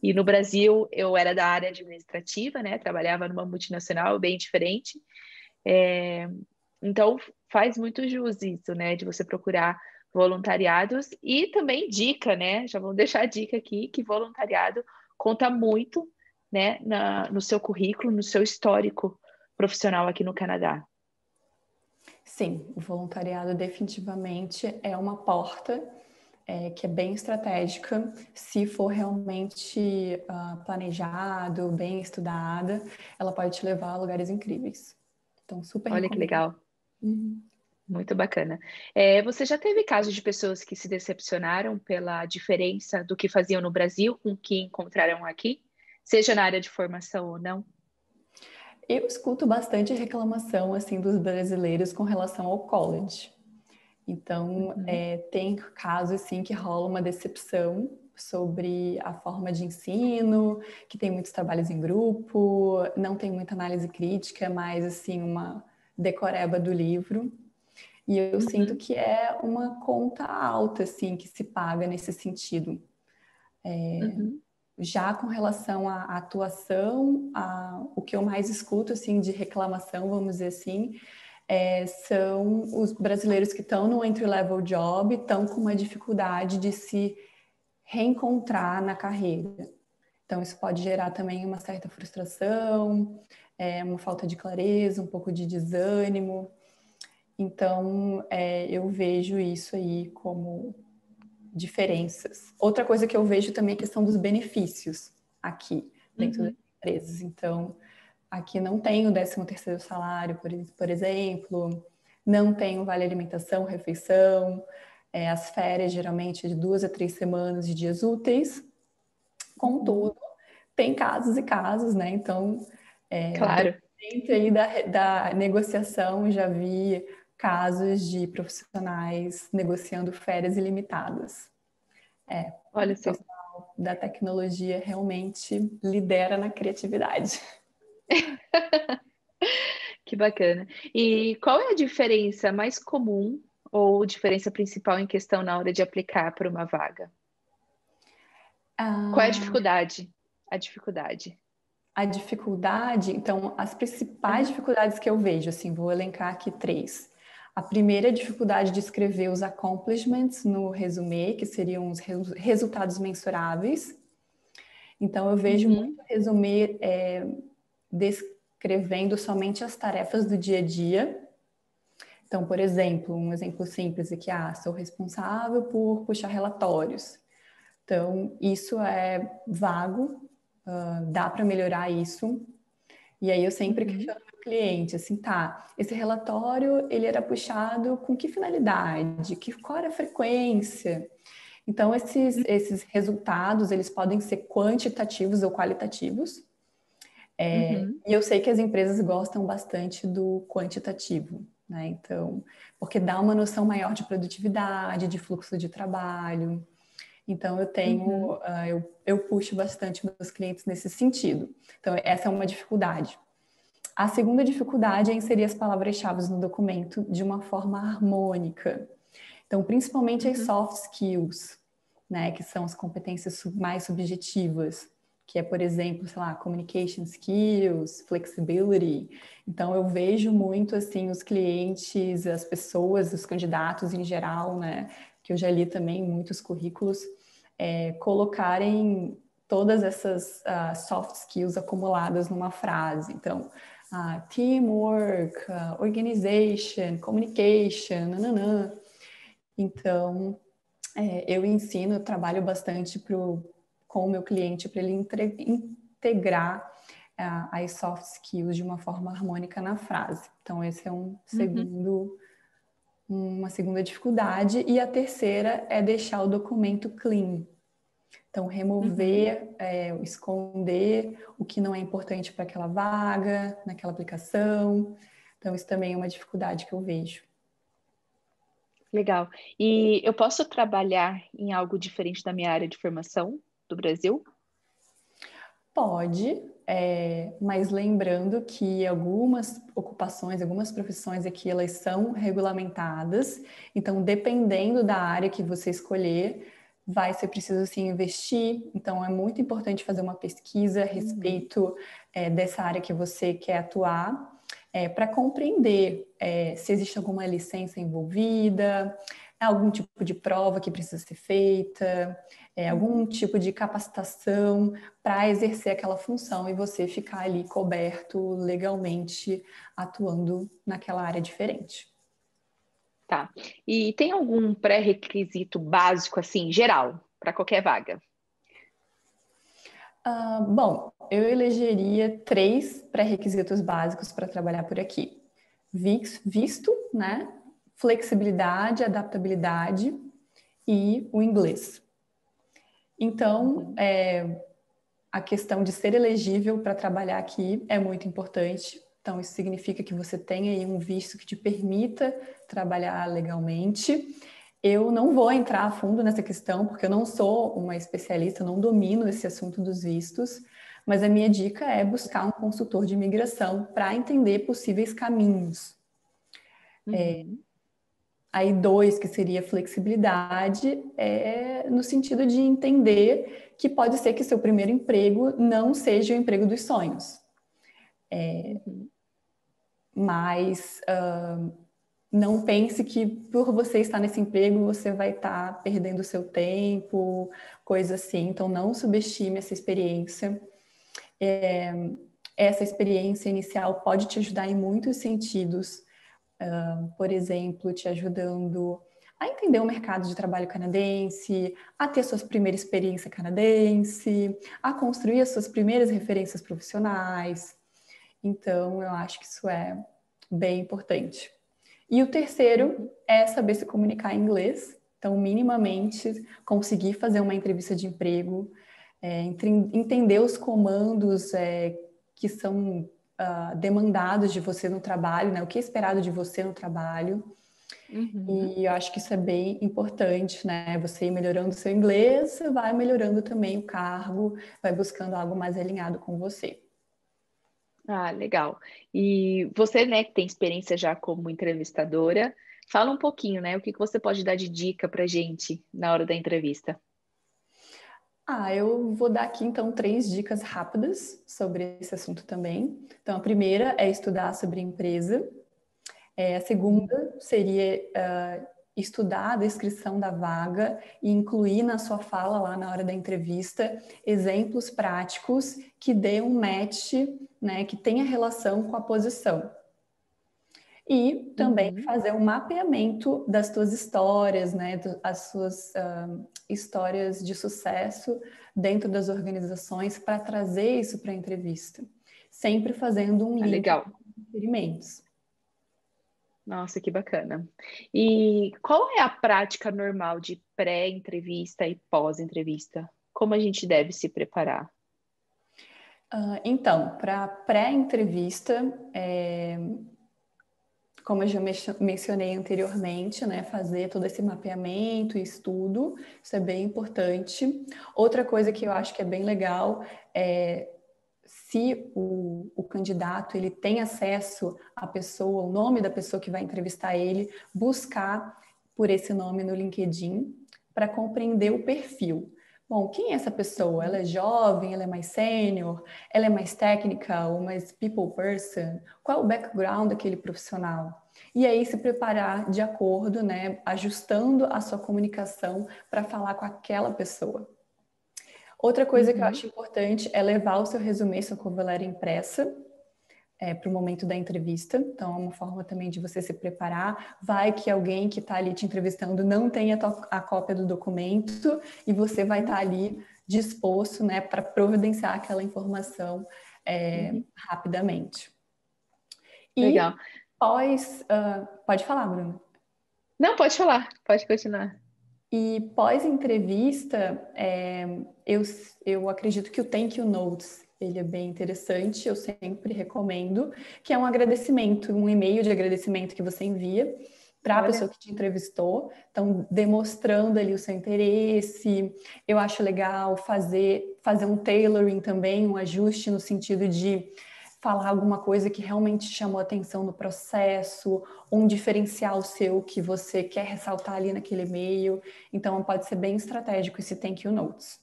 e no Brasil, eu era da área administrativa, né? Trabalhava numa multinacional bem diferente. Então, faz muito jus isso, né? De você procurar voluntariados e também dica, né? Já vamos deixar a dica aqui que voluntariado conta muito, né? No seu currículo, no seu histórico profissional aqui no Canadá. Sim, o voluntariado definitivamente é uma porta que é bem estratégica, se for realmente planejado, bem estudada, ela pode te levar a lugares incríveis. Então, super Olha que recomendo. legal. Muito bacana. Você já teve casos de pessoas que se decepcionaram pela diferença do que faziam no Brasil com o que encontraram aqui? Seja na área de formação ou não? Eu escuto bastante reclamação assim dos brasileiros com relação ao college. Então, tem casos assim que rola uma decepção sobre a forma de ensino, que tem muitos trabalhos em grupo, não tem muita análise crítica, mas assim uma decoreba do livro. E eu sinto que é uma conta alta assim que se paga nesse sentido. Já com relação à atuação, o que eu mais escuto assim de reclamação, vamos dizer assim, são os brasileiros que estão no entry-level job, estão com uma dificuldade de se reencontrar na carreira. Então, isso pode gerar também uma certa frustração, uma falta de clareza, um pouco de desânimo. Então, eu vejo isso aí como diferenças. Outra coisa que eu vejo também é a questão dos benefícios aqui dentro das empresas. Então, aqui não tem o 13º salário, por exemplo, não tem o vale alimentação, refeição, as férias geralmente de 2 a 3 semanas de dias úteis. Contudo, tem casos e casos, né? Então, Claro. dentro aí da negociação, já vi casos de profissionais negociando férias ilimitadas. Olha, vocês... Da tecnologia realmente lidera na criatividade. Que bacana. E qual é a diferença mais comum ou diferença principal em questão na hora de aplicar para uma vaga? Qual é a dificuldade? A dificuldade. A dificuldade, então, as principais dificuldades que eu vejo, assim, vou elencar aqui 3. A primeira é a dificuldade de escrever os accomplishments no resumê, que seriam os resultados mensuráveis. Então, eu vejo muito resumê descrevendo somente as tarefas do dia a dia. Então, por exemplo, um exemplo simples aqui, sou responsável por puxar relatórios. Então, isso é vago, dá para melhorar isso. E aí eu sempre questiono o cliente, assim, esse relatório, ele era puxado com que finalidade? Qual era a frequência? Então, esses resultados, eles podem ser quantitativos ou qualitativos. E eu sei que as empresas gostam bastante do quantitativo, né? Então, porque dá uma noção maior de produtividade, de fluxo de trabalho. Então, eu puxo bastante meus clientes nesse sentido. Então, essa é uma dificuldade. A segunda dificuldade é inserir as palavras-chave no documento de uma forma harmônica. Então, principalmente as soft skills, né, que são as competências mais subjetivas, que é, por exemplo, sei lá, communication skills, flexibility. Então, eu vejo muito, assim, os clientes, as pessoas, os candidatos em geral, né, que eu já li também muitos currículos, colocarem todas essas soft skills acumuladas numa frase. Então, teamwork, organization, communication, nananã. Então, eu ensino, eu trabalho bastante com o meu cliente para ele integrar as soft skills de uma forma harmônica na frase. Então, esse é uma segunda dificuldade. E a terceira é deixar o documento clean. Então, remover, esconder o que não é importante para aquela vaga, naquela aplicação. Então, isso também é uma dificuldade que eu vejo. Legal. E eu posso trabalhar em algo diferente da minha área de formação do Brasil? Pode, mas lembrando que algumas ocupações, algumas profissões aqui, elas são regulamentadas. Então, dependendo da área que você escolher, vai ser preciso sim investir. Então, é muito importante fazer uma pesquisa a respeito dessa área que você quer atuar, para compreender se existe alguma licença envolvida, algum tipo de prova que precisa ser feita, algum tipo de capacitação para exercer aquela função e você ficar ali coberto legalmente atuando naquela área diferente. Tá. E tem algum pré-requisito básico, assim, geral, para qualquer vaga? Bom, eu elegeria 3 pré-requisitos básicos para trabalhar por aqui. Visto, né? Flexibilidade, adaptabilidade e o inglês. Então, a questão de ser elegível para trabalhar aqui é muito importante. Então, isso significa que você tem aí um visto que te permita trabalhar legalmente. Eu não vou entrar a fundo nessa questão, porque eu não sou uma especialista, não domino esse assunto dos vistos, mas a minha dica é buscar um consultor de imigração para entender possíveis caminhos. Aí, 2, que seria flexibilidade, no sentido de entender que pode ser que seu primeiro emprego não seja o emprego dos sonhos. Mas não pense que por você estar nesse emprego você vai estar perdendo seu tempo, coisa assim. Então, não subestime essa experiência. Essa experiência inicial pode te ajudar em muitos sentidos. Por exemplo, te ajudando a entender o mercado de trabalho canadense, a ter sua primeira experiência canadense, a construir as suas primeiras referências profissionais. Então, eu acho que isso é bem importante. E o terceiro é saber se comunicar em inglês. Então, minimamente, conseguir fazer uma entrevista de emprego, entender os comandos que são demandados de você no trabalho, né? O que é esperado de você no trabalho. Uhum. E eu acho que isso é bem importante, né? Você ir melhorando o seu inglês, você vai melhorando também o cargo, vai buscando algo mais alinhado com você. Ah, legal. E você, né, que tem experiência já como entrevistadora, fala um pouquinho, né? O que que você pode dar de dica pra gente na hora da entrevista? Eu vou dar aqui então 3 dicas rápidas sobre esse assunto também. Então, a primeira é estudar sobre a empresa. A Uhum. segunda seria estudar a descrição da vaga e incluir na sua fala lá na hora da entrevista exemplos práticos que dê um match, né, que tenha relação com a posição. E também Uhum. fazer um mapeamento das tuas histórias, né, as suas histórias de sucesso dentro das organizações para trazer isso para a entrevista. Sempre fazendo um Ah, link legal. com experimentos. Nossa, que bacana. E qual é a prática normal de pré-entrevista e pós-entrevista? Como a gente deve se preparar? Então, para pré-entrevista, como eu já mencionei anteriormente, né, fazer todo esse mapeamento e estudo, isso é bem importante. Outra coisa que eu acho que é bem legal é se o candidato ele tem acesso à pessoa, o nome da pessoa que vai entrevistar ele, buscar por esse nome no LinkedIn para compreender o perfil. Bom, quem é essa pessoa? Ela Uhum. é jovem, ela é mais sênior, ela é mais técnica ou mais people person? Qual é o background daquele profissional? E aí se preparar de acordo, né, ajustando a sua comunicação para falar com aquela pessoa. Outra coisa que eu Uhum. acho importante é levar o seu resumê, sua cover letter impressa, para o momento da entrevista. Então, é uma forma também de você se preparar. Vai que alguém que está ali te entrevistando não tenha a cópia do documento e você vai estar ali disposto, né, para providenciar aquela informação Uhum. rapidamente. Legal. E pode falar, Bruno. Não, pode falar, pode continuar. E pós-entrevista, eu acredito que o Thank You Notes, ele é bem interessante, eu sempre recomendo, que é um agradecimento, um e-mail de agradecimento que você envia para a Olha. pessoa que te entrevistou, então demonstrando ali o seu interesse. Eu acho legal fazer um tailoring também, um ajuste no sentido de falar alguma coisa que realmente chamou atenção no processo, um diferencial seu que você quer ressaltar ali naquele e-mail. Então, pode ser bem estratégico esse thank you notes.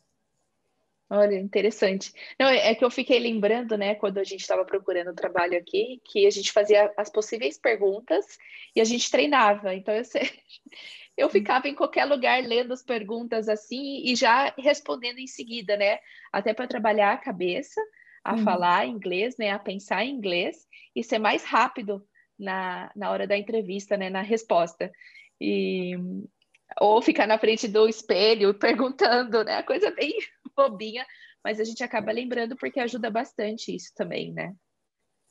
Olha, interessante. Não, é que eu fiquei lembrando, né, quando a gente estava procurando trabalho aqui, que a gente fazia as possíveis perguntas e a gente treinava. Então, eu ficava em qualquer lugar lendo as perguntas assim e já respondendo em seguida, né? Até para trabalhar a cabeça, a Uhum. falar inglês, né, a pensar em inglês e ser mais rápido na hora da entrevista, né, na resposta. E ou ficar na frente do espelho perguntando, né? Coisa bem bobinha, mas a gente acaba lembrando porque ajuda bastante isso também, né?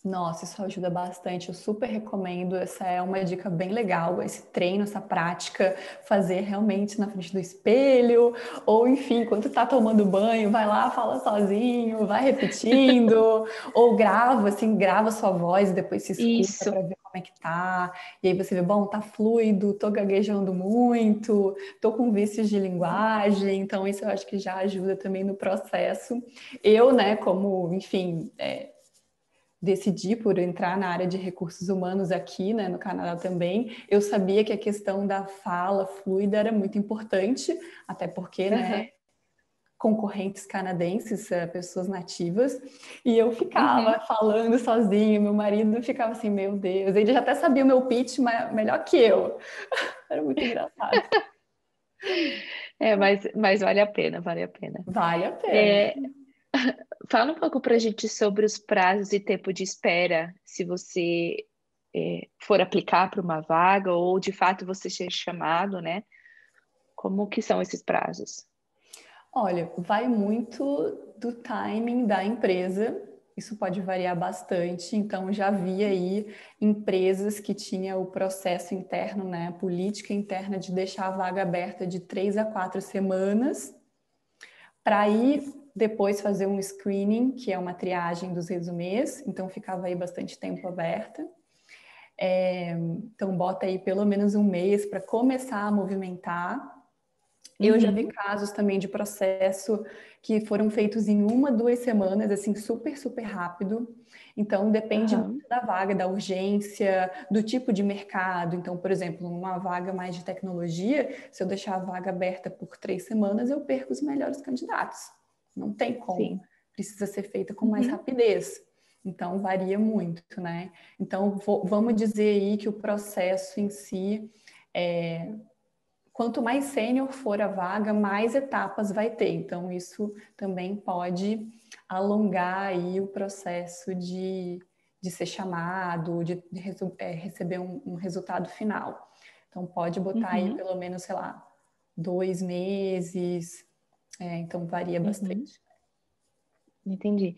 Nossa, isso ajuda bastante. Eu super recomendo. Essa é uma dica bem legal. Esse treino, essa prática, fazer realmente na frente do espelho, ou enfim, quando tá tomando banho, vai lá, fala sozinho, vai repetindo, ou grava, assim, grava sua voz e depois se escuta Isso. para ver como é que tá. E aí você vê, bom, tá fluido, tô gaguejando muito, tô com vícios de linguagem. Então, isso eu acho que já ajuda também no processo. Eu, né, como, enfim, decidi por entrar na área de recursos humanos aqui, né, no Canadá também, eu sabia que a questão da fala fluida era muito importante, até porque, né, Uhum. concorrentes canadenses, pessoas nativas, e eu ficava Uhum. falando sozinha, meu marido ficava assim, meu Deus, ele já até sabia o meu pitch melhor que eu. Era muito engraçado. É, mas vale a pena, vale a pena. Vale a pena. É, fala um pouco para a gente sobre os prazos e tempo de espera, se você for aplicar para uma vaga ou de fato você ser chamado, né? Como que são esses prazos? Olha, vai muito do timing da empresa. Isso pode variar bastante. Então, já vi aí empresas que tinham o processo interno, né, a política interna de deixar a vaga aberta de 3 a 4 semanas, para aí depois fazer um screening, que é uma triagem dos resumês. Então, ficava aí bastante tempo aberta. Então, bota aí pelo menos um mês para começar a movimentar. Eu já vi Uhum. casos também de processo que foram feitos em 1, 2 semanas, assim, super, super rápido. Então, depende muito Aham. da vaga, da urgência, do tipo de mercado. Então, por exemplo, numa vaga mais de tecnologia, se eu deixar a vaga aberta por 3 semanas, eu perco os melhores candidatos. Não tem como. Sim. Precisa ser feita com mais Uhum. rapidez. Então, varia muito, né? Então, vamos dizer aí que o processo em si quanto mais sênior for a vaga, mais etapas vai ter. Então, isso também pode alongar aí o processo de ser chamado, de receber um resultado final. Então, pode botar aí Uhum. pelo menos, sei lá, 2 meses. Então, varia Uhum. bastante. Entendi.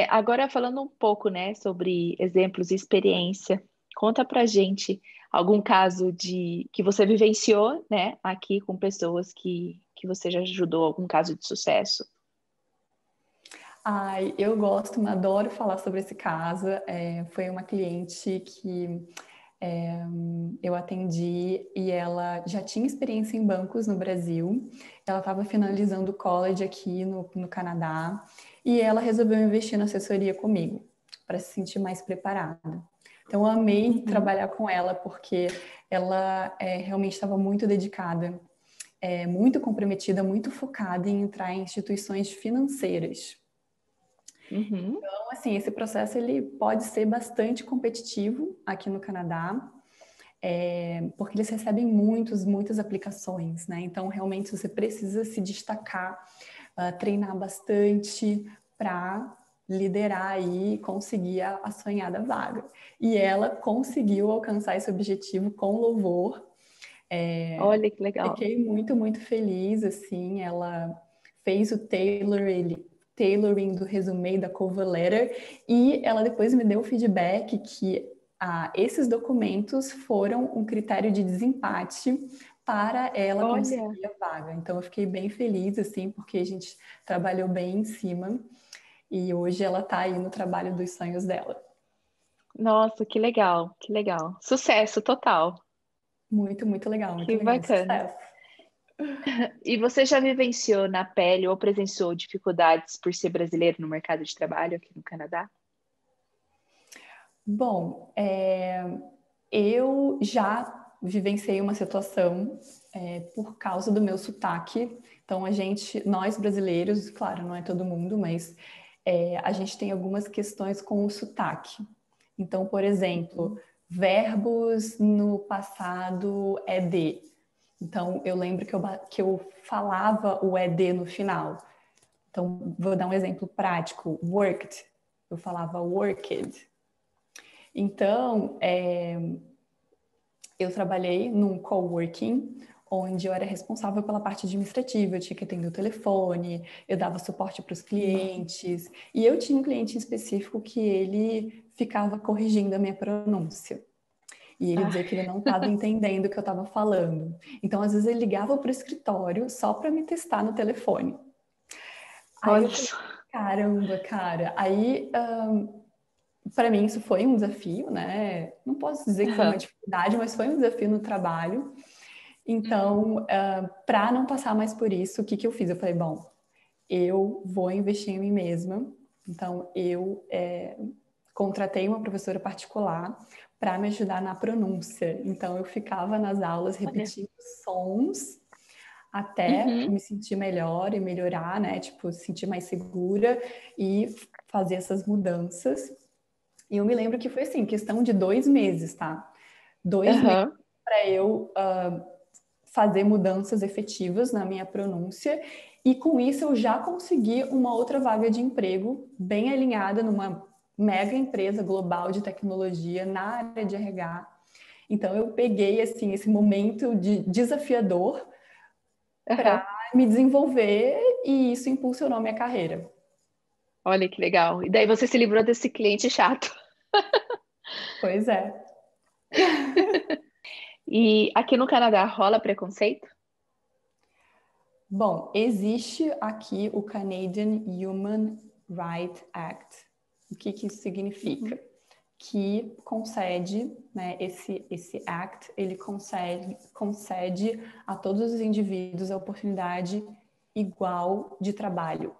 Agora falando um pouco, né, sobre exemplos e experiência, conta pra gente algum caso de que você vivenciou, né, aqui com pessoas que você já ajudou, algum caso de sucesso. Ai, eu gosto, adoro falar sobre esse caso. Foi uma cliente que é, eu atendi e ela já tinha experiência em bancos no Brasil. Ela estava finalizando o college aqui no Canadá e ela resolveu investir na assessoria comigo para se sentir mais preparada. Então, eu amei Uhum. trabalhar com ela porque ela realmente estava muito dedicada, muito comprometida, muito focada em entrar em instituições financeiras. Uhum. Então, assim, esse processo ele pode ser bastante competitivo aqui no Canadá, porque eles recebem muitas aplicações, né? Então, realmente, você precisa se destacar, treinar bastante para liderar aí e conseguir a sonhada vaga. E ela conseguiu alcançar esse objetivo com louvor. Olha que legal. Fiquei muito feliz, assim, ela fez o tailoring do resumê da cover letter e ela depois me deu o feedback que esses documentos foram um critério de desempate para ela Olha, conseguir a vaga. Então eu fiquei bem feliz, assim, porque a gente trabalhou bem em cima e hoje ela está aí no trabalho dos sonhos dela. nossa, que legal, que legal. Sucesso total. Muito legal, muito Que legal, bacana. sucesso. E você já vivenciou na pele ou presenciou dificuldades por ser brasileiro no mercado de trabalho aqui no Canadá? Bom, eu já vivenciei uma situação por causa do meu sotaque. Então, nós brasileiros, claro, não é todo mundo, mas a gente tem algumas questões com o sotaque. Então, por exemplo, Uhum. verbos no passado ED. Então, eu lembro que eu falava o ED no final. Então, vou dar um exemplo prático. Worked. Eu falava worked. Então, eu trabalhei num coworking, onde eu era responsável pela parte administrativa, eu tinha que atender o telefone, eu dava suporte para os clientes, e eu tinha um cliente em específico que ele ficava corrigindo a minha pronúncia. E ele Ah, dizia que ele não estava entendendo o que eu estava falando. Então, às vezes, ele ligava para o escritório só para me testar no telefone. Aí eu olha falei, só. caramba, cara. Aí para mim isso foi um desafio, né? Não posso dizer que foi uma Aham. dificuldade, mas foi um desafio no trabalho. Uhum. Então, para não passar mais por isso, o que que eu fiz? Eu falei, bom, eu vou investir em mim mesma. Então, eu contratei uma professora particular para me ajudar na pronúncia. Então, eu ficava nas aulas Olha. repetindo sons até Uhum. me sentir melhor e melhorar, né? Tipo, sentir mais segura e fazer essas mudanças. E eu me lembro que foi assim, questão de 2 meses, tá? 2 meses Aham. para eu fazer mudanças efetivas na minha pronúncia. E com isso eu já consegui uma outra vaga de emprego bem alinhada numa mega empresa global de tecnologia na área de RH. Então eu peguei assim esse momento de desafiador para Aham. me desenvolver e isso impulsionou a minha carreira. Olha que legal. E daí você se livrou desse cliente chato. Pois é. E aqui no Canadá rola preconceito? Bom, existe aqui o Canadian Human Rights Act. O que que isso Uhum. significa? que concede, né, esse Act, ele concede a todos os indivíduos a oportunidade igual de trabalho,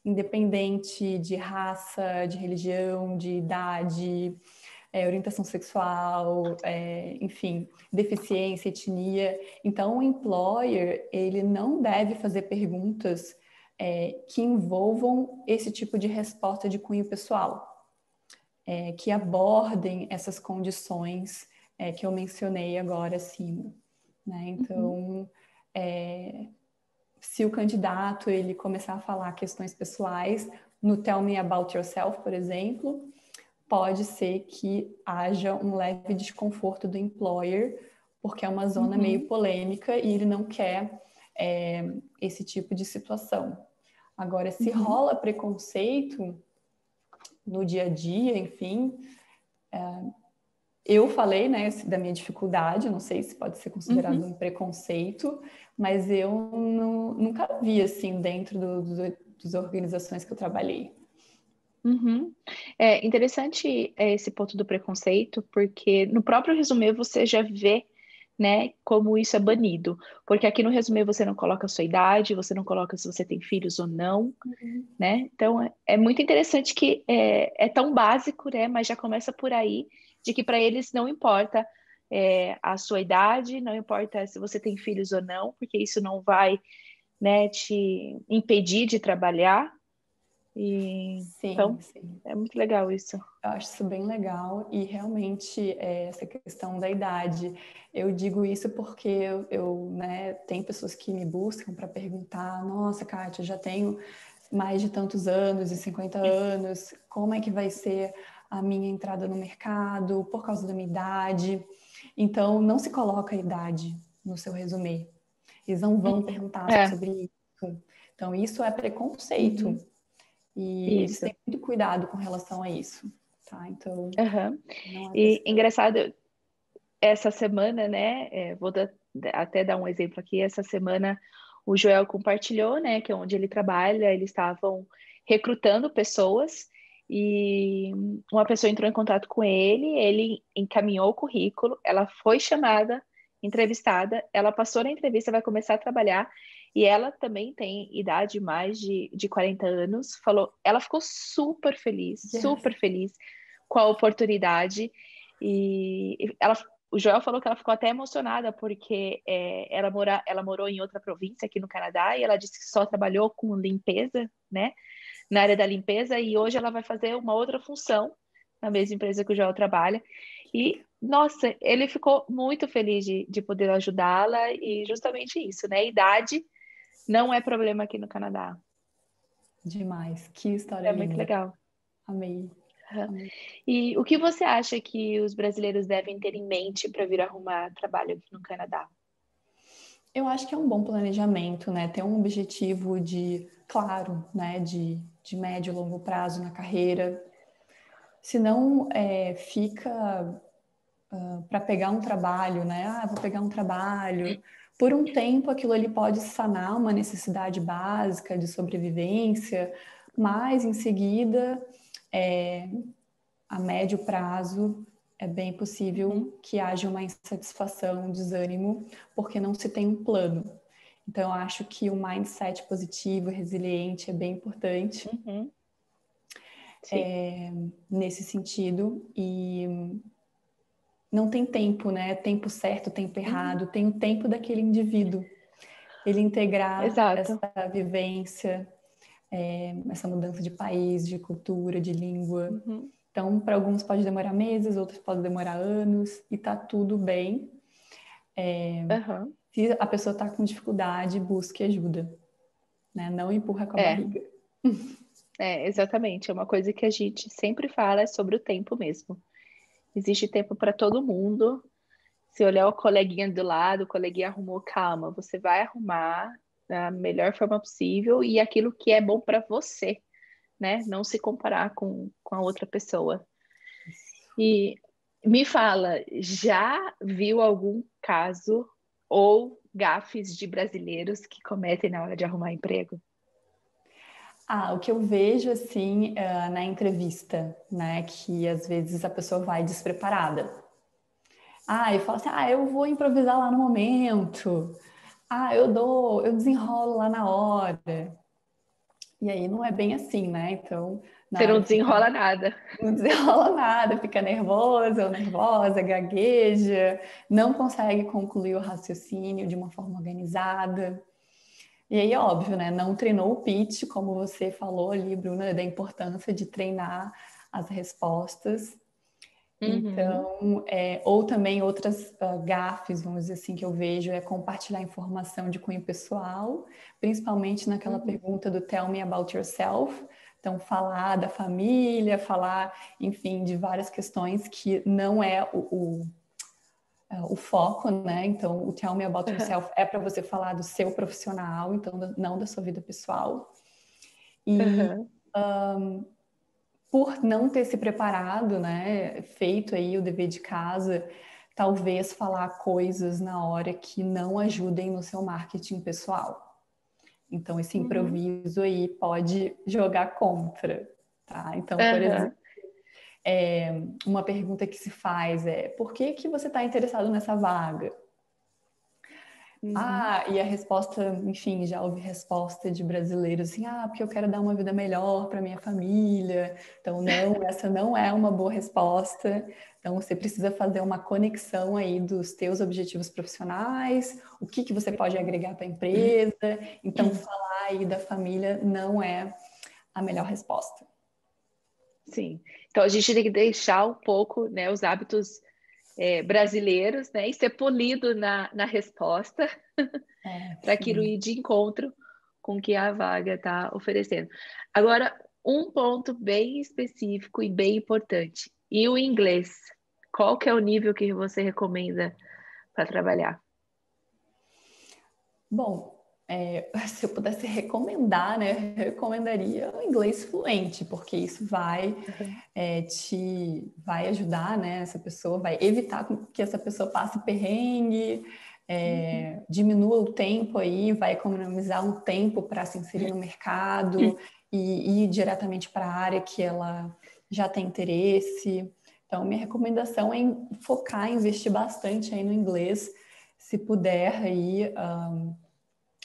independente de raça, de religião, de idade, orientação sexual, enfim, deficiência, etnia. Então, o employer, ele não deve fazer perguntas que envolvam esse tipo de resposta de cunho pessoal, que abordem essas condições que eu mencionei agora acima, né? Então, se o candidato ele começar a falar questões pessoais no Tell Me About Yourself, por exemplo, pode ser que haja um leve desconforto do employer, porque é uma zona meio polêmica e ele não quer esse tipo de situação. Agora, se rola preconceito no dia a dia, enfim, eu falei, né, da minha dificuldade, não sei se pode ser considerado um preconceito, mas eu nunca vi, assim, dentro das organizações que eu trabalhei. É interessante esse ponto do preconceito, porque no próprio resumê você já vê, né, como isso é banido. Porque aqui no resumê você não coloca a sua idade, você não coloca se você tem filhos ou não, né? Então é muito interessante que é tão básico, né, mas já começa por aí, de que para eles não importa a sua idade, não importa se você tem filhos ou não, porque isso não vai, né, te impedir de trabalhar. Então, Sim. é muito legal isso. Eu acho isso bem legal e realmente essa questão da idade, eu digo isso porque né, tem pessoas que me buscam para perguntar, nossa, Kátia, eu já tenho mais de tantos anos e 50 anos, como é que vai ser a minha entrada no mercado por causa da minha idade? Então, não se coloca a idade no seu resumê. Eles não vão perguntar sobre isso. Então, isso é preconceito. E eles têm muito cuidado com relação a isso, tá? Então, não é E engraçado, essa semana, né? Vou até dar um exemplo aqui. Essa semana o Joel compartilhou, né? Que é onde ele trabalha, eles estavam recrutando pessoas e uma pessoa entrou em contato com ele encaminhou o currículo, ela foi chamada, entrevistada, ela passou na entrevista, vai começar a trabalhar. E ela também tem idade mais de 40 anos. Ela ficou super feliz com a oportunidade. E o Joel falou que ela ficou até emocionada porque ela morou em outra província aqui no Canadá e ela disse que só trabalhou com limpeza, né? Na área da limpeza e hoje ela vai fazer uma outra função na mesma empresa que o Joel trabalha. E, nossa, ele ficou muito feliz de poder ajudá-la e justamente isso, né? Idade não é problema aqui no Canadá. Demais. Que história É linda. muito legal. Amei. E o que você acha que os brasileiros devem ter em mente para vir arrumar trabalho aqui no Canadá? Eu acho que é um bom planejamento, né? Ter um objetivo claro, né? De médio e longo prazo na carreira. Senão, fica para pegar um trabalho, né? Vou pegar um trabalho. Por um tempo, aquilo ali pode sanar uma necessidade básica de sobrevivência, mas em seguida, a médio prazo, é bem possível que haja uma insatisfação, um desânimo, porque não se tem um plano. Então, eu acho que o mindset positivo, resiliente, é bem importante nesse sentido. E não tem tempo, né? Tempo certo, tempo errado. Tem o tempo daquele indivíduo. Ele integrar Exato. essa vivência, essa mudança de país, de cultura, de língua. Então, para alguns pode demorar meses, outros pode demorar anos, e tá tudo bem. Se a pessoa está com dificuldade, busque ajuda, né? Não empurra com a barriga. Exatamente. É uma coisa que a gente sempre fala é sobre o tempo mesmo. Existe tempo para todo mundo. Se olhar o coleguinha do lado, o coleguinha arrumou, calma, você vai arrumar da melhor forma possível e aquilo que é bom para você, né? Não se comparar com a outra pessoa. E me fala, já viu algum caso ou gafes de brasileiros que cometem na hora de arrumar emprego? O que eu vejo, assim, na entrevista, né, que às vezes a pessoa vai despreparada. E fala assim, eu vou improvisar lá no momento. Eu desenrolo lá na hora. E aí não é bem assim, né? Então, na Você não hora que desenrola nada. não desenrola nada, fica nervosa ou nervosa, gagueja, não consegue concluir o raciocínio de uma forma organizada. E aí, óbvio, né? Não treinou o pitch, como você falou ali, Bruna, da importância de treinar as respostas. Uhum, Então, ou também outras gafes, vamos dizer assim, que eu vejo é compartilhar informação de cunho pessoal, principalmente naquela uhum. pergunta do Tell me about yourself. Então, falar da família, falar, enfim, de várias questões que não é o foco, né? Então, o Tell me about yourself é para você falar do seu profissional, então não da sua vida pessoal. E Uhum. por não ter se preparado, né, feito aí o dever de casa, talvez falar coisas na hora que não ajudem no seu marketing pessoal. Então, esse Uhum. improviso aí pode jogar contra, tá? Então, por exemplo, Uhum. uma pergunta que se faz é: por que que você está interessado nessa vaga? Uhum. E a resposta, enfim, já houve resposta de brasileiros assim, porque eu quero dar uma vida melhor para minha família. Então, não, essa não é uma boa resposta. Então, você precisa fazer uma conexão aí dos teus objetivos profissionais, o que que você pode agregar para a empresa. Então, falar aí da família não é a melhor resposta. Sim. Então a gente tem que deixar um pouco, né, os hábitos brasileiros, né, e ser polido na resposta para aquilo Sim. ir de encontro com o que a vaga está oferecendo. Agora, um ponto bem específico e bem importante. E o inglês? Qual que é o nível que você recomenda para trabalhar? Bom, se eu pudesse recomendar, né, eu recomendaria o inglês fluente, porque isso Uhum. te vai ajudar, né, essa pessoa, vai evitar que essa pessoa passe perrengue, Uhum. diminua o tempo aí, vai economizar um tempo para se inserir no mercado e ir diretamente para a área que ela já tem interesse. Então, minha recomendação é focar, investir bastante aí no inglês, se puder aí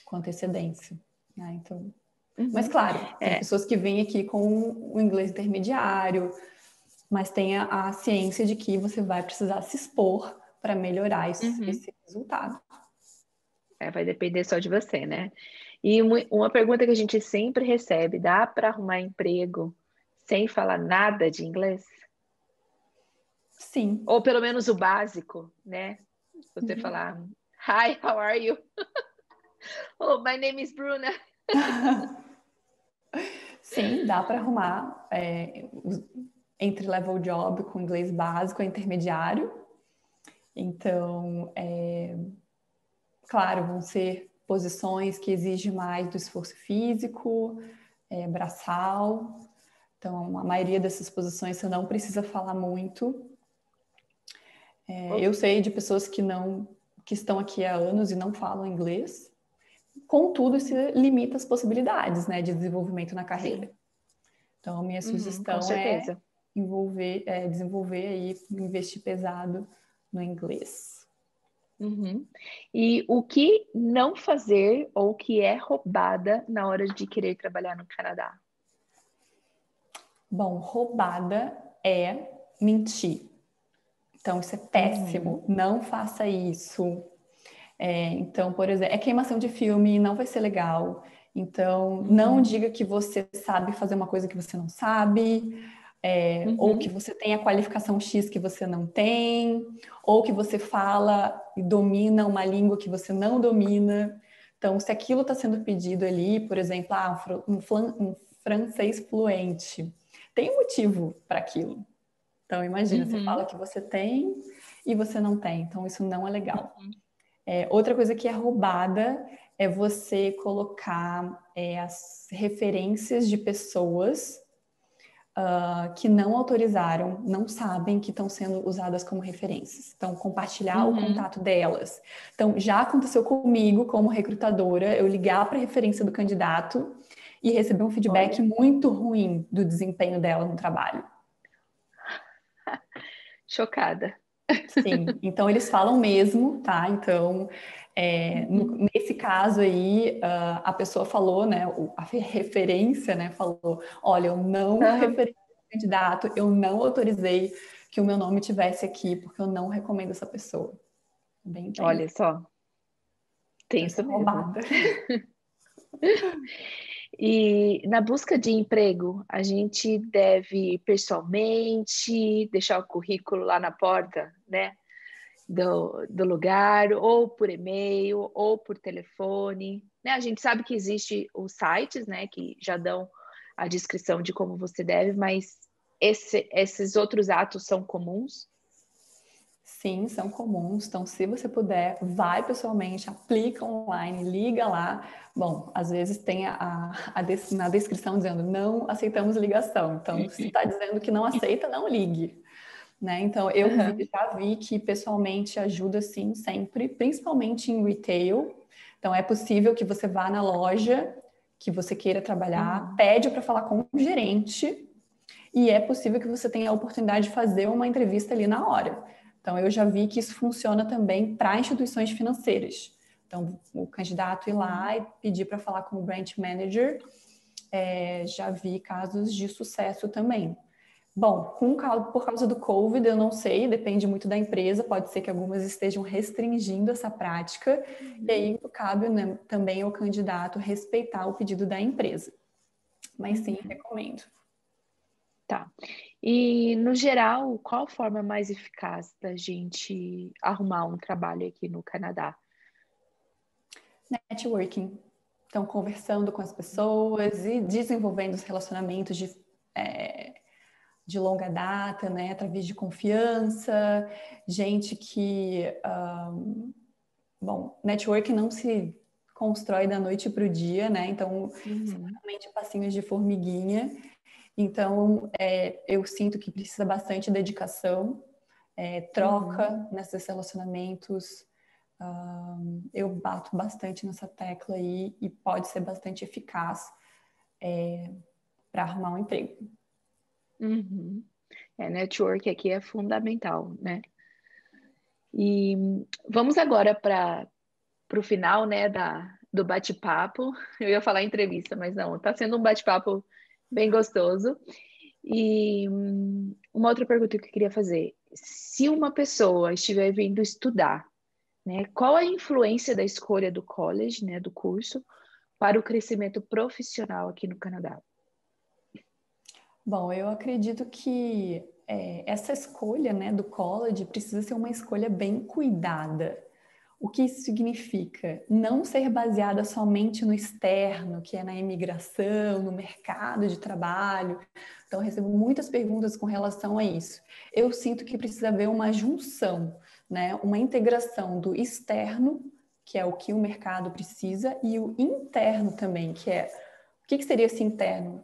com antecedência, né? Então, mas Uhum. claro, tem É, pessoas que vêm aqui com o inglês intermediário, mas tenha a ciência de que você vai precisar se expor para melhorar uhum. esse resultado. Vai depender só de você, né? E uma pergunta que a gente sempre recebe: dá para arrumar emprego sem falar nada de inglês? Sim. Ou pelo menos o básico, né? Você Uhum. falar: Hi, how are you? Oh, my name is Bruna. Sim, dá para arrumar entry-level job com inglês básico ou intermediário. Então, claro, vão ser posições que exigem mais do esforço físico, braçal. Então, a maioria dessas posições você não precisa falar muito. Eu sei de pessoas que estão aqui há anos e não falam inglês. Contudo, isso limita as possibilidades, né, de desenvolvimento na carreira. Sim, Então, a minha com sugestão é certeza. desenvolver aí, investir pesado no inglês. Uhum. E o que não fazer ou que é roubada na hora de querer trabalhar no Canadá? Bom, roubada é mentir. Então, isso é péssimo. Uhum. Não faça isso. Então, por exemplo, é queimação de filme, não vai ser legal. Então, não Uhum. diga que você sabe fazer uma coisa que você não sabe, ou que Uhum. você tem a qualificação X que você não tem, ou que você fala e domina uma língua que você não domina. Então, se aquilo está sendo pedido ali, por exemplo, um francês fluente, tem um motivo para aquilo. Então, imagina, você fala Uhum. que você tem e você não tem. Então, isso não é legal. Uhum. Outra coisa que é roubada é você colocar as referências de pessoas que não autorizaram, não sabem que estão sendo usadas como referências. Então, compartilhar o Uhum. contato delas. Então, já aconteceu comigo como recrutadora, eu ligar para a referência do candidato e receber um feedback Olha, muito ruim do desempenho dela no trabalho. chocada. Sim, então eles falam mesmo, tá? Então, Uhum. nesse caso aí, a pessoa falou, né? A referência, né? Falou: olha, eu não Aham. referei o candidato, eu não autorizei que o meu nome tivesse aqui, porque eu não recomendo essa pessoa. Bem tenso. Olha só, Então, isso é tenso mesmo. roubada. E na busca de emprego, a gente deve ir pessoalmente deixar o currículo lá na porta, né, do lugar, ou por e-mail, ou por telefone, né? A gente sabe que existe os sites, né, que já dão a descrição de como você deve, mas esses outros atos são comuns? Sim, são comuns. Então, se você puder, vai pessoalmente, aplica online, liga lá. Bom, às vezes tem na descrição dizendo não aceitamos ligação. Então, se está dizendo que não aceita, não ligue. Né? Então, Aham. já vi que pessoalmente ajuda sim, sempre, principalmente em retail. Então, é possível que você vá na loja que você queira trabalhar, Uhum. pede para falar com o gerente e é possível que você tenha a oportunidade de fazer uma entrevista ali na hora. Então, eu já vi que isso funciona também para instituições financeiras. Então, o candidato ir Uhum. lá e pedir para falar com o branch manager, já vi casos de sucesso também. Bom, por causa do Covid, eu não sei, depende muito da empresa, pode ser que algumas estejam restringindo essa prática, e Uhum. aí cabe, né, também ao candidato respeitar o pedido da empresa. Mas sim, Uhum. recomendo. Tá. E, no geral, qual a forma mais eficaz da gente arrumar um trabalho aqui no Canadá? Networking. Então, conversando com as pessoas e desenvolvendo os relacionamentos de longa data, né? Através de confiança, gente que. Bom, networking não se constrói da noite para o dia, né? Então, são Uhum. realmente passinhos de formiguinha. Então, eu sinto que precisa bastante dedicação, Uhum. troca nesses relacionamentos. Eu bato bastante nessa tecla aí e pode ser bastante eficaz para arrumar um emprego. Uhum. Network aqui é fundamental, né? E vamos agora para o final, né, do bate-papo. Eu ia falar entrevista, mas não, está sendo um bate-papo bem gostoso. E uma outra pergunta que eu queria fazer: se uma pessoa estiver vindo estudar, né, qual a influência da escolha do college, né, do curso, para o crescimento profissional aqui no Canadá? Bom, eu acredito que essa escolha, né, do college precisa ser uma escolha bem cuidada. O que isso significa? Não ser baseada somente no externo, que é na imigração, no mercado de trabalho. Então, eu recebo muitas perguntas com relação a isso. Eu sinto que precisa haver uma junção, né? Uma integração do externo, que é o que o mercado precisa, e o interno também, que é o que seria esse interno?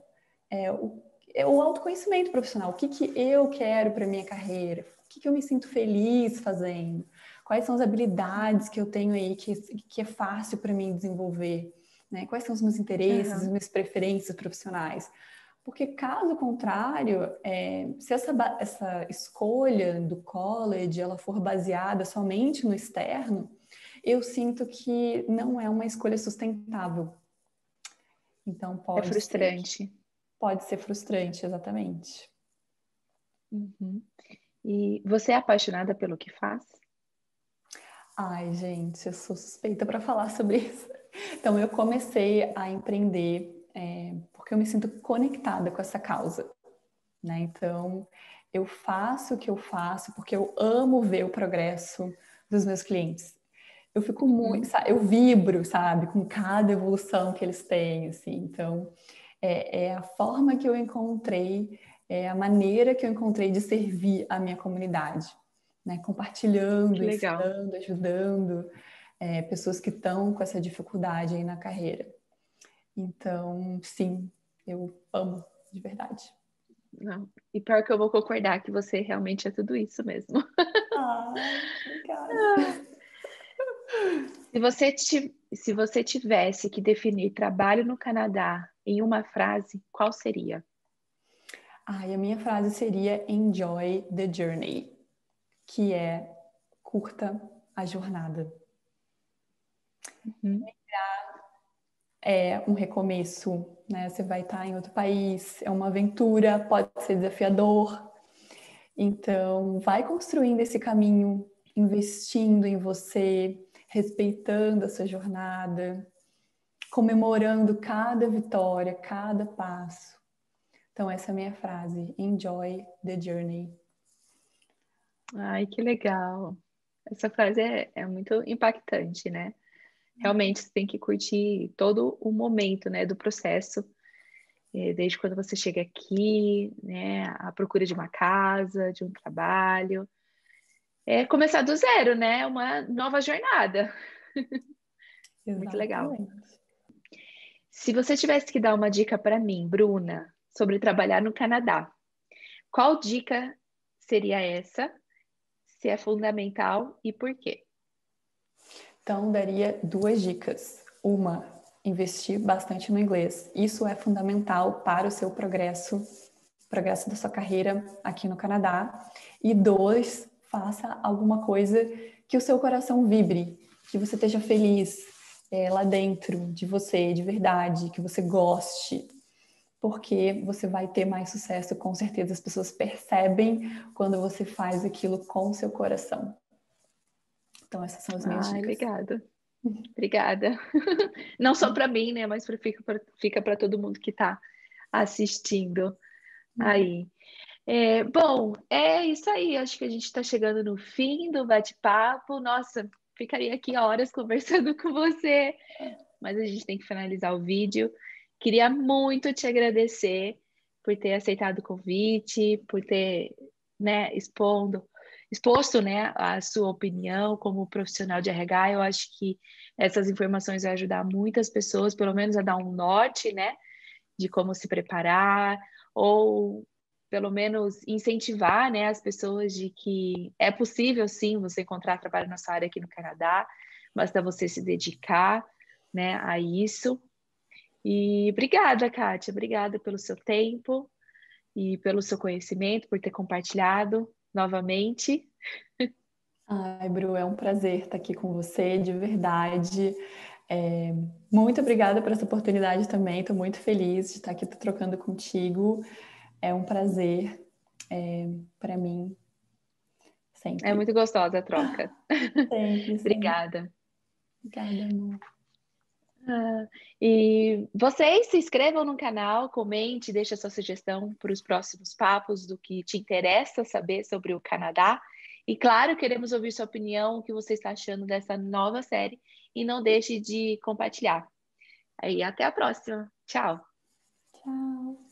É o autoconhecimento profissional. O que eu quero para minha carreira? O que eu me sinto feliz fazendo? Quais são as habilidades que eu tenho aí que é fácil para mim desenvolver? Né? Quais são os meus interesses, as Aham. minhas preferências profissionais? Porque, caso contrário, se essa escolha do college ela for baseada somente no externo, eu sinto que não é uma escolha sustentável. Então, É frustrante. pode ser frustrante, exatamente. Uhum. E você é apaixonada pelo que faz? Ai, gente, eu sou suspeita para falar sobre isso. Então, eu comecei a empreender porque eu me sinto conectada com essa causa, né? Então, eu faço o que eu faço porque eu amo ver o progresso dos meus clientes. Eu fico muito, Uhum. eu vibro, sabe, com cada evolução que eles têm, assim. Então, é a forma que eu encontrei, é a maneira que eu encontrei de servir a minha comunidade, né? Compartilhando, Que legal. ensinando, ajudando pessoas que estão com essa dificuldade aí na carreira. Então, sim, eu amo, de verdade. Não. E pior que eu vou concordar que você realmente é tudo isso mesmo. Ai, obrigada. Se você tivesse que definir trabalho no Canadá em uma frase, qual seria? E a minha frase seria Enjoy the journey, que é curta a jornada. Uhum. É um recomeço, né? Você vai estar em outro país, é uma aventura, pode ser desafiador. Então, vai construindo esse caminho, investindo em você, respeitando a sua jornada, comemorando cada vitória, cada passo. Então, essa é a minha frase: Enjoy the journey. Ai, que legal. Essa frase é muito impactante, né? Realmente você tem que curtir todo o momento, né, do processo, desde quando você chega aqui, né, à procura de uma casa, de um trabalho. É começar do zero, né? Uma nova jornada. Muito legal. Exatamente. Se você tivesse que dar uma dica para mim, Bruna, sobre trabalhar no Canadá, qual dica seria essa? Se é fundamental e por quê? Então, daria 2 dicas. Uma, investir bastante no inglês. Isso é fundamental para o seu progresso da sua carreira aqui no Canadá. E 2, faça alguma coisa que o seu coração vibre, que você esteja feliz lá dentro de você, de verdade, que você goste, porque você vai ter mais sucesso, com certeza. As pessoas percebem quando você faz aquilo com o seu coração. Então, essas são as minhas Ai, dicas. obrigada. Obrigada. Não só para mim, né? Mas fica para todo mundo que está assistindo aí. Bom, é isso aí. Acho que a gente está chegando no fim do bate-papo. Nossa, ficaria aqui horas conversando com você, mas a gente tem que finalizar o vídeo. Queria muito te agradecer por ter aceitado o convite, por ter, né, exposto, né, a sua opinião como profissional de RH. Eu acho que essas informações vão ajudar muitas pessoas, pelo menos a dar um norte, né, de como se preparar, ou pelo menos incentivar, né, as pessoas de que é possível sim você encontrar trabalho na sua área aqui no Canadá, basta você se dedicar, né, a isso. E obrigada, Kátia, obrigada pelo seu tempo e pelo seu conhecimento, por ter compartilhado novamente. Ai, Bru, é um prazer estar aqui com você, de verdade. Muito obrigada por essa oportunidade também. Estou muito feliz de estar aqui trocando contigo. É um prazer para mim, É sempre. muito gostosa a troca. Sempre, sempre. Obrigada. Obrigada, amor. E vocês se inscrevam no canal, comente, deixe a sua sugestão para os próximos papos do que te interessa saber sobre o Canadá. E claro, queremos ouvir sua opinião, o que você está achando dessa nova série. E não deixe de compartilhar. Aí, até a próxima. Tchau. Tchau.